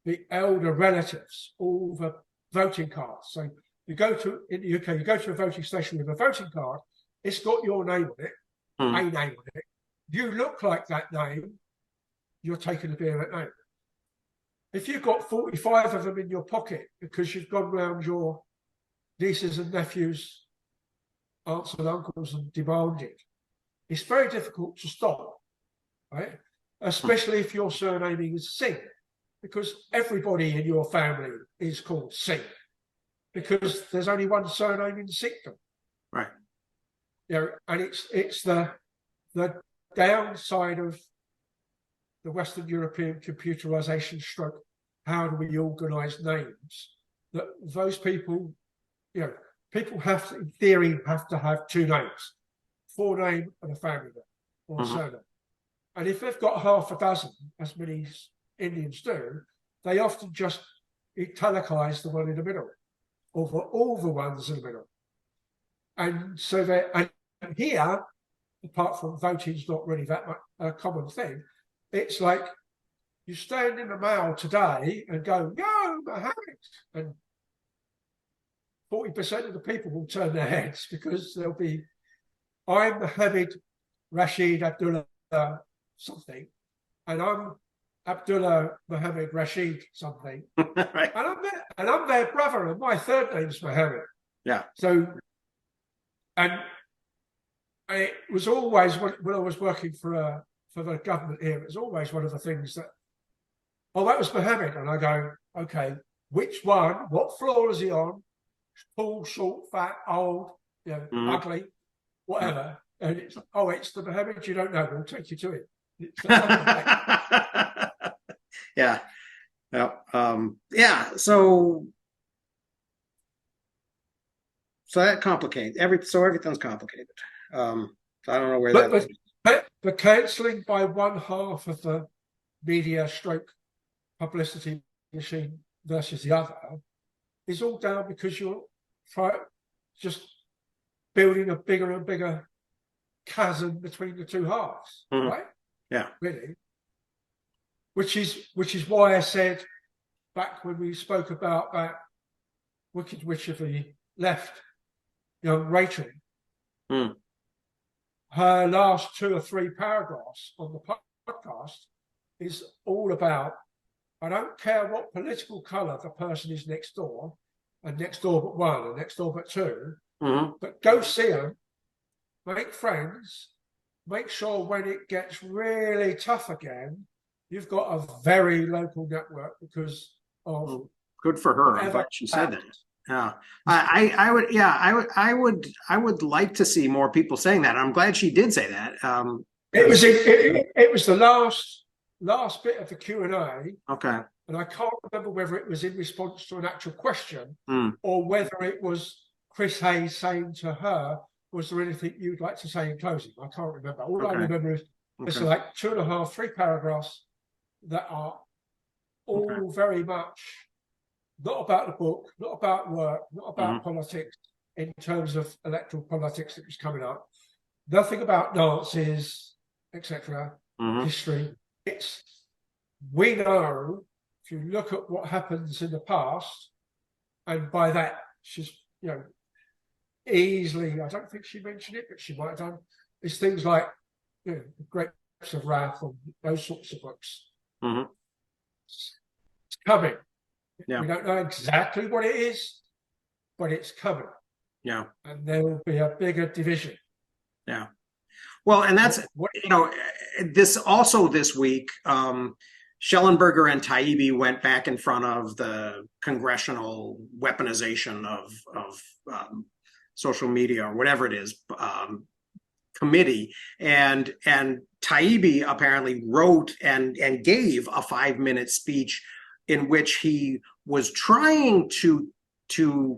Speaker 1: the elder relatives all the voting cards. So you go to, in the UK, you go to a voting station with a voting card, it's got your name on it, a name on it. You look like that name, you're taking a beer at name. If you've got 45 of them in your pocket because you've gone round your nieces and nephews, aunts and uncles and demanded, it's very difficult to stop, right? Especially if your surname is Singh, because everybody in your family is called Singh, because there's only one surname in Sikhdom.
Speaker 2: Right.
Speaker 1: You know, and it's the downside of the Western European computerization stroke. How do we organize names that those people, you know, people have to, in theory, have to have two names, forename and a family name or surname. And if they've got half a dozen, as many Indians do, they often just italicize the one in the middle, or for all the ones in the middle. And so and here, apart from voting's not really that much a common thing, it's like you stand in the mail today and go, yo, Mohammed, and 40% of the people will turn their heads because they'll be, I'm Mohammed Rashid Abdullah something, and I'm Abdullah Mohammed Rashid something,
Speaker 2: right.
Speaker 1: and I'm their brother, and my third name's Mohammed.
Speaker 2: Yeah.
Speaker 1: So, and it was always when I was working for the government here, it was always one of the things that, oh, that was Mohammed, and I go, okay, which one? What floor is he on? Tall, short, fat, old, you know, ugly, whatever. And it's it's the Mohammed you don't know. We'll take you to it.
Speaker 2: Yeah. Yeah. So that complicates everything's complicated. So I don't know where
Speaker 1: the cancelling by one half of the media stroke publicity machine versus the other is all down because you're just building a bigger and bigger chasm between the two halves, right?
Speaker 2: Yeah,
Speaker 1: really. Which is why I said back when we spoke about that Wicked Witch of the Left, young Rachel, her last 2 or 3 paragraphs on the podcast is all about, I don't care what political colour the person is next door, and next door but one, and next door but two, but go see them, make friends, make sure when it gets really tough again, you've got a very local network because of
Speaker 2: good for her. I'm glad she said that. Yeah, I would like to see more people saying that. I'm glad she did say that.
Speaker 1: It was the last bit of the Q&A.
Speaker 2: Okay.
Speaker 1: and I can't remember whether it was in response to an actual question
Speaker 2: Mm.
Speaker 1: or whether it was Chris Hayes saying to her, was there anything you'd like to say in closing? I can't remember. All I
Speaker 2: Okay.
Speaker 1: remember is it's like 2.5, 3 paragraphs that are all very much not about the book, not about work, not about politics in terms of electoral politics that was coming up. Nothing about dances, etc., history. It's, we know, if you look at what happens in the past, and by that she's, you know, easily, I don't think she mentioned it, but she might have done, it's things like, you know, the Grapes of Wrath and those sorts of books. It's coming.
Speaker 2: Yeah.
Speaker 1: We don't know exactly what it is, but it's coming.
Speaker 2: Yeah.
Speaker 1: And there will be a bigger division.
Speaker 2: Yeah. Well, and that's, you know, this also this week, Schellenberger and Taibbi went back in front of the congressional weaponization of social media or whatever it is, committee, and Taibbi apparently wrote and gave a 5-minute speech in which he was trying to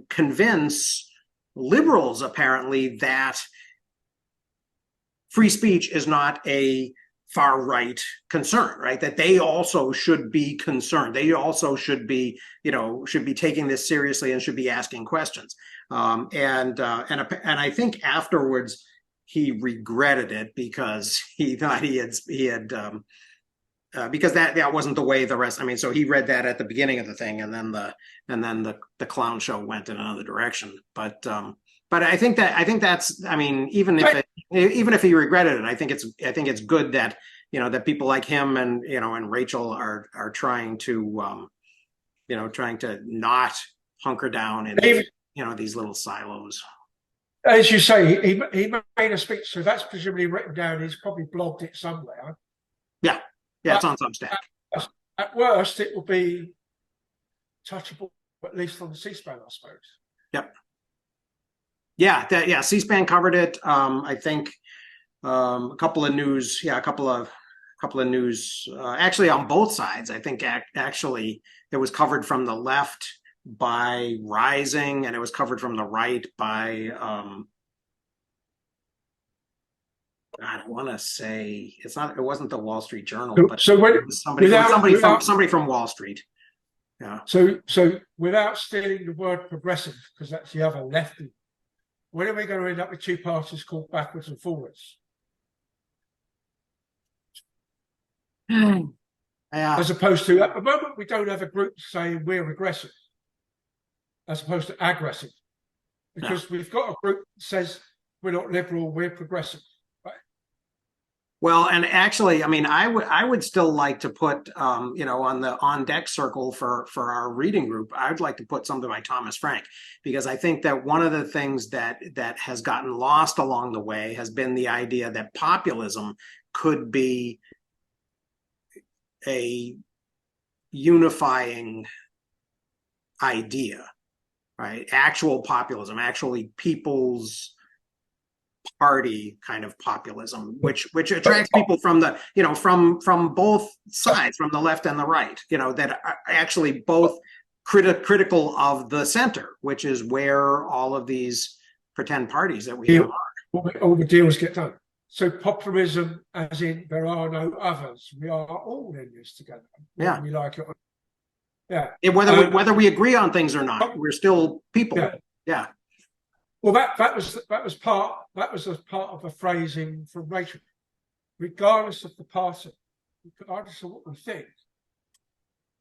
Speaker 2: convince liberals apparently that free speech is not a far right concern, right? That they also should be concerned. They also should be, you know, should be taking this seriously and should be asking questions. And I think afterwards he regretted it because he thought he had because that wasn't the way the rest. I mean, so he read that at the beginning of the thing, and then the clown show went in another direction. But I think that's, I mean, even if he regretted it, I think it's good that, you know, that people like him and, you know, and Rachel are trying to not hunker down in, you know, these little silos.
Speaker 1: As you say, he made a speech, so that's presumably written down. He's probably blogged it somewhere.
Speaker 2: Yeah, it's on Substack.
Speaker 1: At worst, it will be touchable, at least on C-SPAN, I suppose.
Speaker 2: Yep. Yeah, C-SPAN covered it. I think a couple of news. Yeah, a couple of news. Actually, on both sides, I think actually it was covered from the left by Rising, and it was covered from the right by I want to say it wasn't the Wall Street Journal, but
Speaker 1: so when,
Speaker 2: it was somebody from Wall Street. Yeah.
Speaker 1: So without stealing the word progressive, because that's the other lefty, when are we going to end up with two parties called backwards and forwards?
Speaker 2: Yeah.
Speaker 1: As opposed to, at the moment, we don't have a group saying we're aggressive, as opposed to aggressive, because we've got a group that says we're not liberal, we're progressive. Right?
Speaker 2: Well, and actually, I mean, I would still like to put, you know, on the on deck circle for our reading group, I'd like to put something by Thomas Frank, because I think that one of the things that has gotten lost along the way has been the idea that populism could be a unifying idea, right? Actual populism, actually people's party kind of populism, which attracts people from the, you know, from both sides, from the left and the right, you know, that are actually both critical of the center, which is where all of these pretend parties that we have are.
Speaker 1: All the deals get done. So populism, as in there are no others. We are all in this together.
Speaker 2: Yeah,
Speaker 1: we like it. Yeah.
Speaker 2: Whether we agree on things or not, we're still people. Yeah.
Speaker 1: Well, that was as part of the phrasing from Rachel. Regardless of the party, regardless of what we think,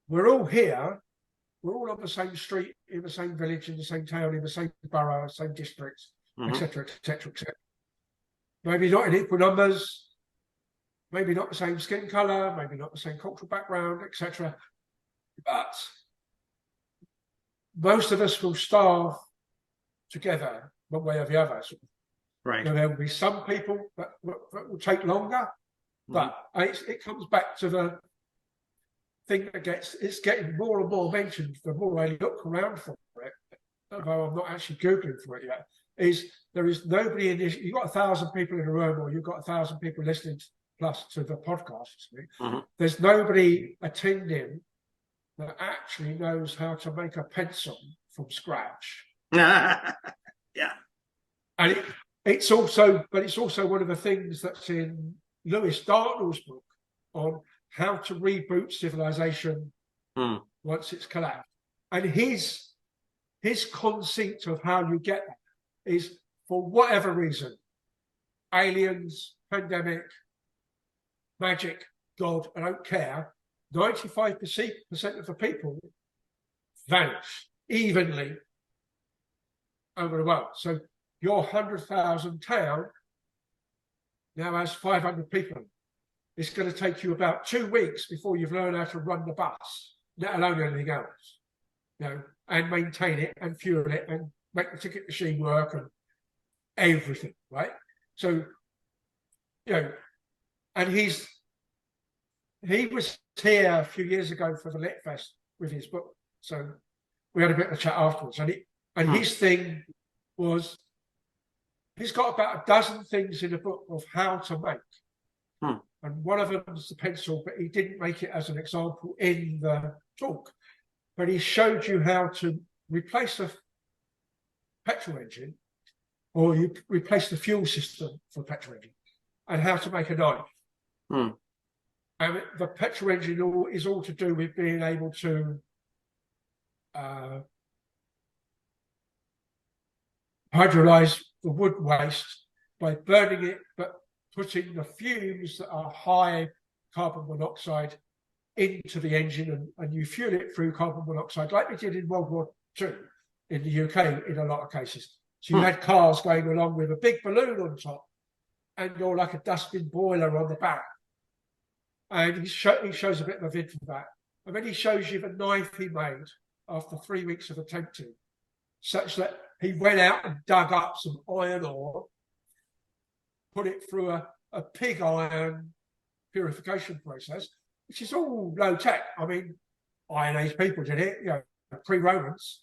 Speaker 1: we're all here. We're all on the same street, in the same village, in the same town, in the same borough, same district, etc., etc., etc. Maybe not in equal numbers, maybe not the same skin color, maybe not the same cultural background, etc. But most of us will starve together, one way or the other.
Speaker 2: Right.
Speaker 1: So there will be some people that will take longer, but it comes back to the thing that it's getting more and more mentioned the more I look around for it, although I'm not actually Googling for it yet, is there is nobody in this. You've got 1,000 people in a room, or you've got 1,000 people listening plus to the podcast. There's nobody attending that actually knows how to make a pencil from scratch.
Speaker 2: Yeah.
Speaker 1: And it's also one of the things that's in Lewis Dartnell's book on how to reboot civilization once it's collapsed. And his conceit of how you get that is, for whatever reason, aliens, pandemic, magic, God, I don't care, 95% of the people vanish evenly over the world. So your 100,000 town now has 500 people. It's going to take you about 2 weeks before you've learned how to run the bus, let alone anything else, and maintain it and fuel it and make the ticket machine work and everything, right? So, and he was here a few years ago for the Lit Fest with his book. So we had a bit of a chat afterwards. And his thing was, he's got about a dozen things in the book of how to make. And one of them was the pencil, but he didn't make it as an example in the talk. But he showed you how to replace a petrol engine, or you replace the fuel system for a petrol engine, and how to make a knife. And the petrol engine is all to do with being able to hydrolyze the wood waste by burning it, but putting the fumes that are high carbon monoxide into the engine, and you fuel it through carbon monoxide, like we did in World War II in the UK in a lot of cases. So you had cars going along with a big balloon on top, and you're like a dustbin boiler on the back. And he shows a bit of a vid for that. And then he shows you the knife he made after 3 weeks of attempting, such that he went out and dug up some iron ore, put it through a pig iron purification process, which is all low tech. I mean, Iron Age people did it, pre-Romans.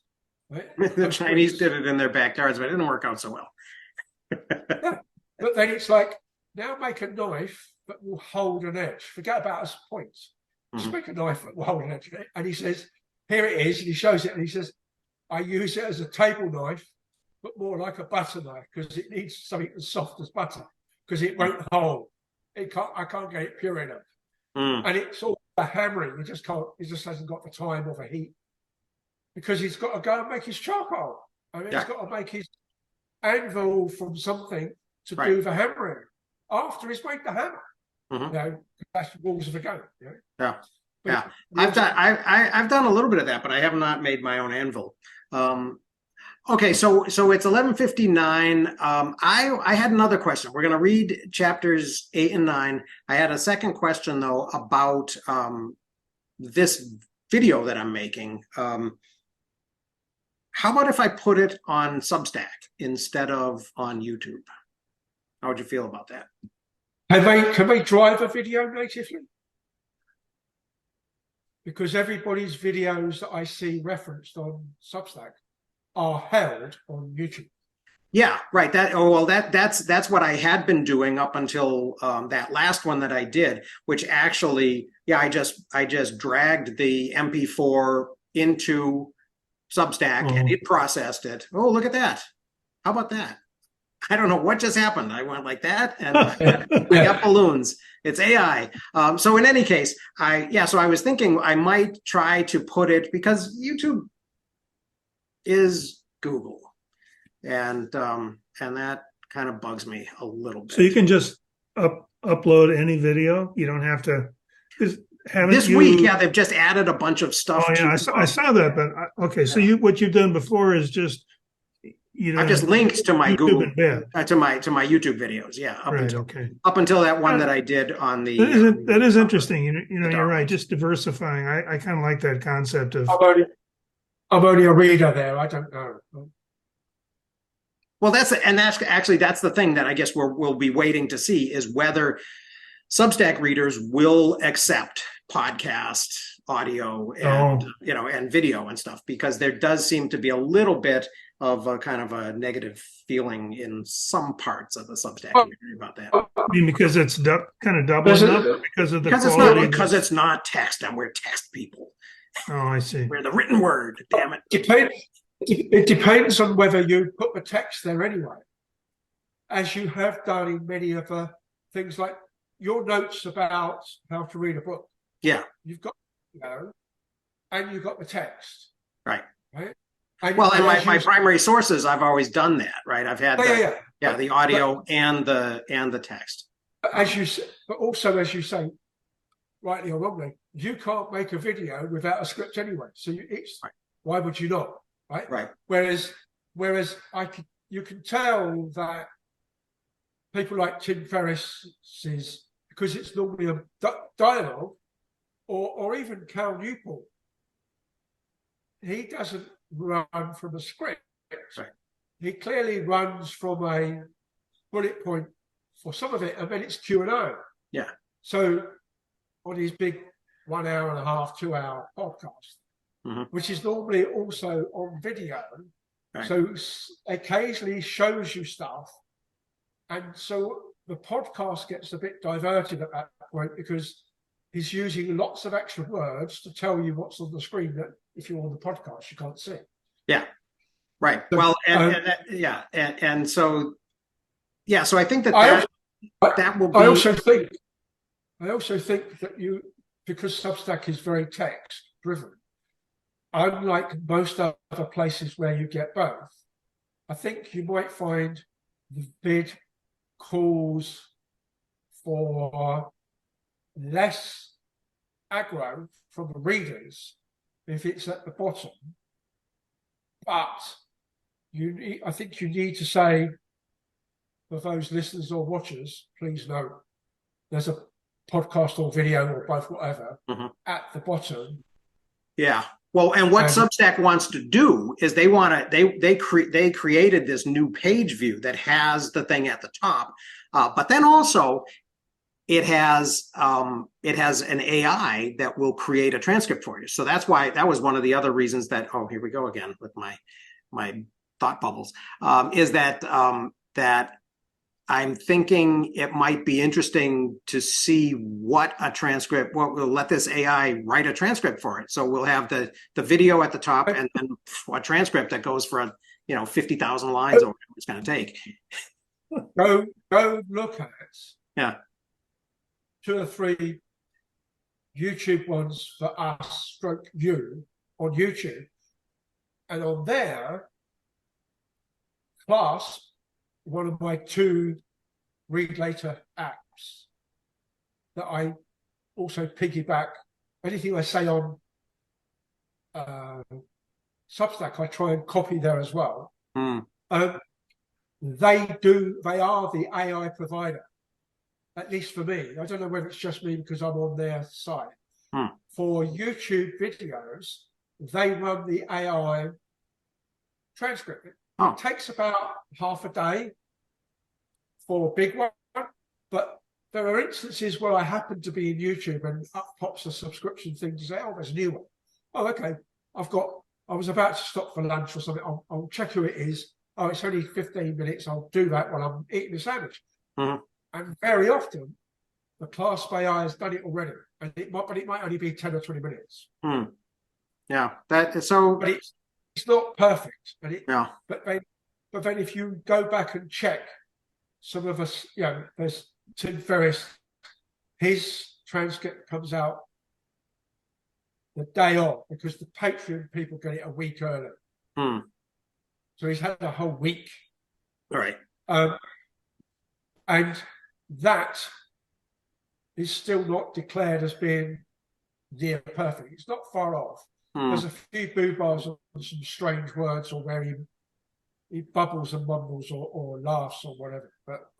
Speaker 1: Right?
Speaker 2: The Chinese did it in their backyards, but it didn't work out so well.
Speaker 1: Yeah. But then it's like, now make a knife that will hold an edge. Forget about a point. Just make a knife that will hold an edge. And he says, here it is. And he shows it, and he says, I use it as a table knife, but more like a butter knife, because it needs something as soft as butter, because it won't hold. I can't get it pure enough. And it's all the hammering. He just hasn't got the time or the heat, because he's got to go and make his charcoal. I mean, he's got to make his anvil from something to do the hammering after he's made the hammer. That's the rules of the game.
Speaker 2: I've done a little bit of that, but I have not made my own anvil. Okay, so it's 11:59. I had another question. We're going to read chapters 8 and 9. I had a second question though about this video that I'm making. How about if I put it on Substack instead of on YouTube? How would you feel about that?
Speaker 1: Can they drive a video natively? Because everybody's videos that I see referenced on Substack are held on YouTube.
Speaker 2: Yeah, right. That's what I had been doing up until that last one that I did, which actually, I just dragged the MP4 into Substack and it processed it. Oh, look at that. How about that? I don't know what just happened. I went like that and I got balloons. It's AI. So in any case, so I was thinking I might try to put it, because YouTube is Google, and that kind of bugs me a little bit.
Speaker 4: So you can just upload any video. You don't have to.
Speaker 2: This week, they've just added a bunch of stuff.
Speaker 4: Oh yeah, I saw that. But okay, so what you've done before is just
Speaker 2: I've just linked to my
Speaker 4: YouTube
Speaker 2: Google to my YouTube videos. Yeah, up until that one that I did on the.
Speaker 4: That is interesting. You're right. Just diversifying. I kind of like that concept of.
Speaker 1: I'm only a reader there. I don't know.
Speaker 2: Well, that's the thing that I guess we'll be waiting to see, is whether Substack readers will accept podcast audio and and video and stuff, because there does seem to be a little bit of a kind of a negative feeling in some parts of the Substack community about that.
Speaker 4: I mean, because it's kind of doubling up because of the quality.
Speaker 2: Because it's not text, and we're text people.
Speaker 4: Oh, I see.
Speaker 2: We're the written word. Damn it.
Speaker 1: It depends on whether you put the text there anyway, as you have done in many of the things like your notes about how to read a book.
Speaker 2: Yeah.
Speaker 1: You've got, and you've got the text.
Speaker 2: Right.
Speaker 1: And,
Speaker 2: well, and my primary sources, I've always done that, right? I've had the audio and the text.
Speaker 1: But also, as you say, rightly or wrongly, you can't make a video without a script anyway. So why would you not? Right.
Speaker 2: Right.
Speaker 1: Whereas you can tell that people like Tim Ferriss's, because it's normally a dialogue, or even Cal Newport, he doesn't run from a script.
Speaker 2: Right.
Speaker 1: He clearly runs from a bullet point for some of it, and then it's Q&A.
Speaker 2: Yeah. So
Speaker 1: on his big 1 hour and a half, 2 hour podcast, which is normally also on video, so occasionally shows you stuff, and so the podcast gets a bit diverted at that point because he's using lots of extra words to tell you what's on the screen that if you're on the podcast you can't see.
Speaker 2: Yeah, right. So, well, and so so I think that will be. I also think that because Substack is very text driven, unlike most other places where you get both, I think you might find the vid calls for less aggro from the readers if it's at the bottom. But I think you need to say, for those listeners or watchers, please note, there's a podcast or video or both, whatever, at the bottom. Yeah. Well, and what Substack wants to do is they created this new page view that has the thing at the top, but then also it has an AI that will create a transcript for you. So that was one of the other reasons that here we go again with my thought bubbles, is that I'm thinking it might be interesting to see what we'll let this AI write a transcript for it. So we'll have the video at the top and a transcript that goes for 50,000 lines or whatever it's going to take.
Speaker 1: Go look at 2 or 3 YouTube ones for us / you on YouTube, and on there, plus one of my 2 read later apps that I also piggyback. Anything I say on Substack, I try and copy there as well. They are the AI provider, at least for me. I don't know whether it's just me because I'm on their site. For YouTube videos, they run the AI transcript. It takes about half a day for a big one, but there are instances where I happen to be in YouTube and up pops a subscription thing to say, there's a new one. Oh, okay. I was about to stop for lunch or something. I'll check who it is. Oh, it's only 15 minutes. I'll do that while I'm eating a sandwich. And very often, the Clasp AI has done it already, but it might only be 10 or 20 minutes.
Speaker 2: Yeah, that is so.
Speaker 1: But it's not perfect. But then if you go back and check some of us, there's Tim Ferriss, his transcript comes out the day of because the Patreon people get it a week early. So he's had a whole week.
Speaker 2: Right.
Speaker 1: And that is still not declared as being near perfect. It's not far off. There's a few boo-bars and some strange words or where he bubbles and mumbles or laughs or whatever. But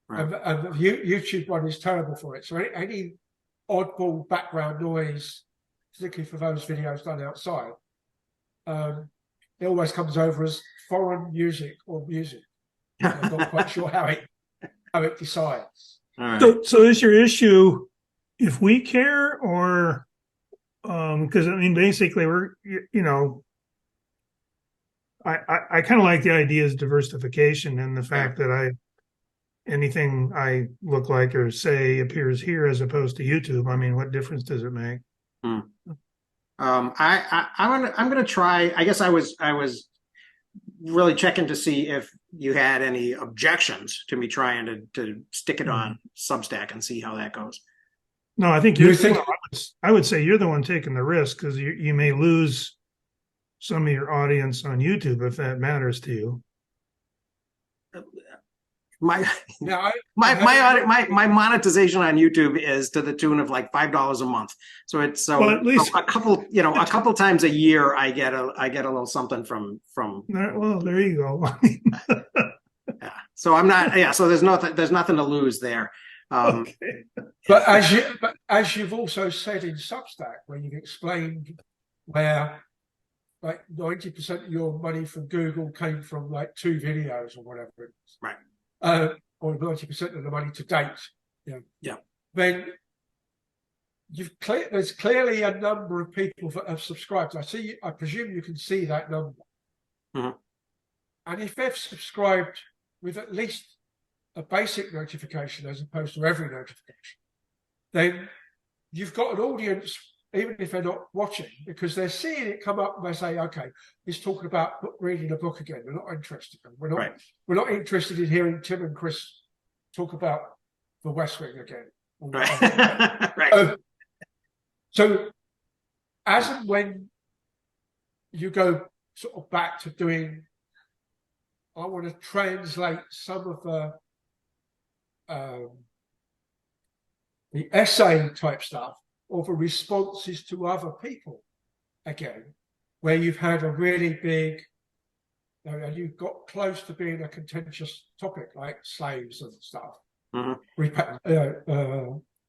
Speaker 1: and the YouTube one is terrible for it. So any oddball background noise, particularly for those videos done outside, it always comes over as foreign music or music. I'm not quite sure how it decides.
Speaker 4: So is your issue if we care or because basically we're I kind of like the idea of diversification and the fact that anything I look like or say appears here as opposed to YouTube. What difference does it make?
Speaker 2: I'm gonna try. I guess I was really checking to see if you had any objections to me trying to stick it on Substack and see how that goes.
Speaker 4: No, I think I would say you're the one taking the risk, because you may lose some of your audience on YouTube if that matters to you.
Speaker 2: My monetization on YouTube is to the tune of like $5 a month. So it's at least a couple times a year I get a little something from.
Speaker 4: Well, there you go.
Speaker 2: Yeah. So I'm not. Yeah. So there's nothing to lose there.
Speaker 4: Okay.
Speaker 1: But as you've also said in Substack, where you've explained where like 90% of your money from Google came from like 2 videos or whatever it is.
Speaker 2: Right.
Speaker 1: Or 90% of the money to date.
Speaker 2: Yeah.
Speaker 1: Then there's clearly a number of people that have subscribed. I presume you can see that number.
Speaker 2: Mm-hmm.
Speaker 1: And if they've subscribed with at least a basic notification as opposed to every notification, then you've got an audience, even if they're not watching, because they're seeing it come up and they say, okay, he's talking about reading a book again. We're not interested. We're not interested in hearing Tim and Chris talk about the West Wing again.
Speaker 2: Right. Right.
Speaker 1: So as and when you go sort of back to doing, I want to translate some of the essay type stuff or the responses to other people again, where you've had a really big, and you've got close to being a contentious topic like slaves and stuff,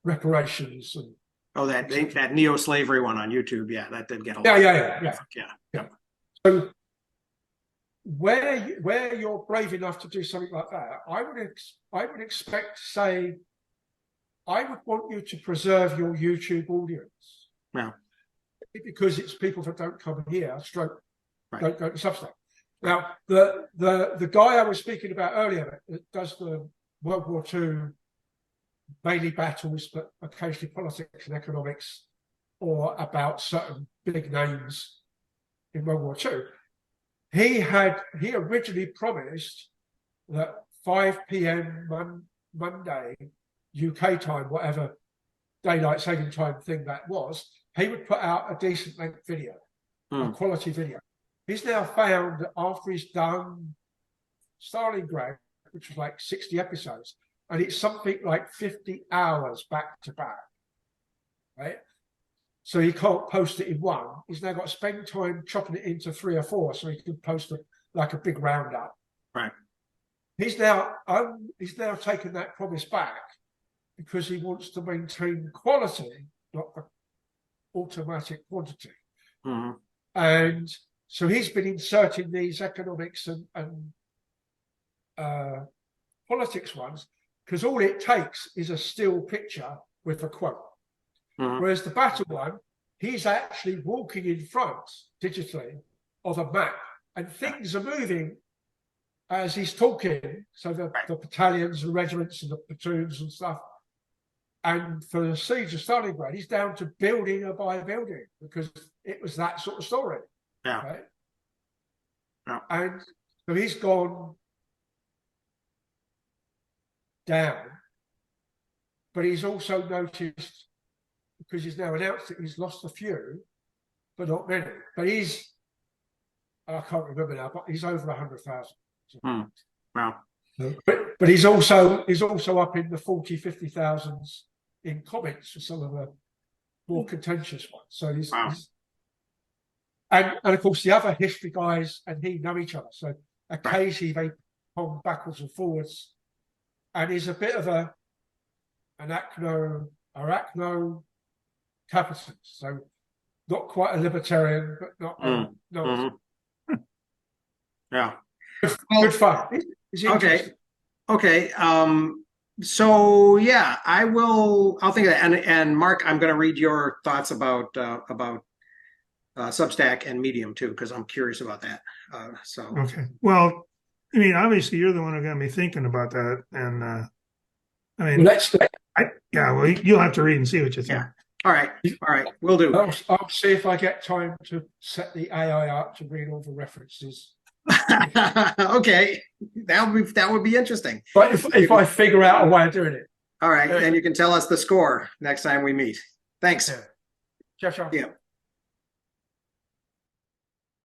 Speaker 1: reparations and
Speaker 2: that neo-slavery one on YouTube, that did get a lot.
Speaker 1: Yeah. So where you're brave enough to do something like that, I would expect to say, I would want you to preserve your YouTube audience.
Speaker 2: Yeah.
Speaker 1: Because it's people that don't come here, don't go to Substack. Now, the guy I was speaking about earlier that does the World War II mainly battles, but occasionally politics and economics, or about certain big names in World War II. He originally promised that 5 p.m. Monday UK time, whatever daylight saving time thing that was, he would put out a decent length video, a quality video. He's now found that after he's done Stalingrad, which was like 60 episodes, and it's something like 50 hours back to back, right? So he can't post it in one. He's now got to spend time chopping it into 3 or 4 so he can post like a big roundup.
Speaker 2: Right.
Speaker 1: He's now taken that promise back because he wants to maintain quality, not the automatic quantity.
Speaker 2: Mm-hmm.
Speaker 1: And so he's been inserting these economics and politics ones, because all it takes is a still picture with a quote.
Speaker 2: Mm-hmm.
Speaker 1: Whereas the battle one, he's actually walking in front digitally of a map, and things are moving as he's talking. So the battalions and regiments and the platoons and stuff. And for the siege of Stalingrad, he's down to building by building, because it was that sort of story.
Speaker 2: Yeah.
Speaker 1: Right?
Speaker 2: Yeah.
Speaker 1: And so he's gone down, but he's also noticed, because he's now announced that he's lost a few, but not many. But I can't remember now, but he's over 100,000.
Speaker 2: Wow.
Speaker 1: But he's also up in the 40, 50,000s in comments for some of the more contentious ones. So he's and of course the other history guys and he know each other. So occasionally they come backwards and forwards, and he's a bit of an arachno capitalist. So not quite a libertarian, but not
Speaker 2: yeah.
Speaker 1: Good fun.
Speaker 2: Okay. So yeah, I'll think of that. And Mark, I'm going to read your thoughts about Substack and Medium too, because I'm curious about that.
Speaker 4: Okay. Well, I mean, obviously you're the one who got me thinking about that. And I mean,
Speaker 1: well,
Speaker 4: well, you'll have to read and see what you think.
Speaker 2: Yeah. All right. We'll do.
Speaker 1: I'll see if I get time to set the AI up to read all the references.
Speaker 2: Okay, that would be interesting.
Speaker 1: But if I figure out a way of doing it.
Speaker 2: All right, and you can tell us the score next time we meet. Thanks.
Speaker 1: Yeah. Ciao, ciao.
Speaker 2: Yeah.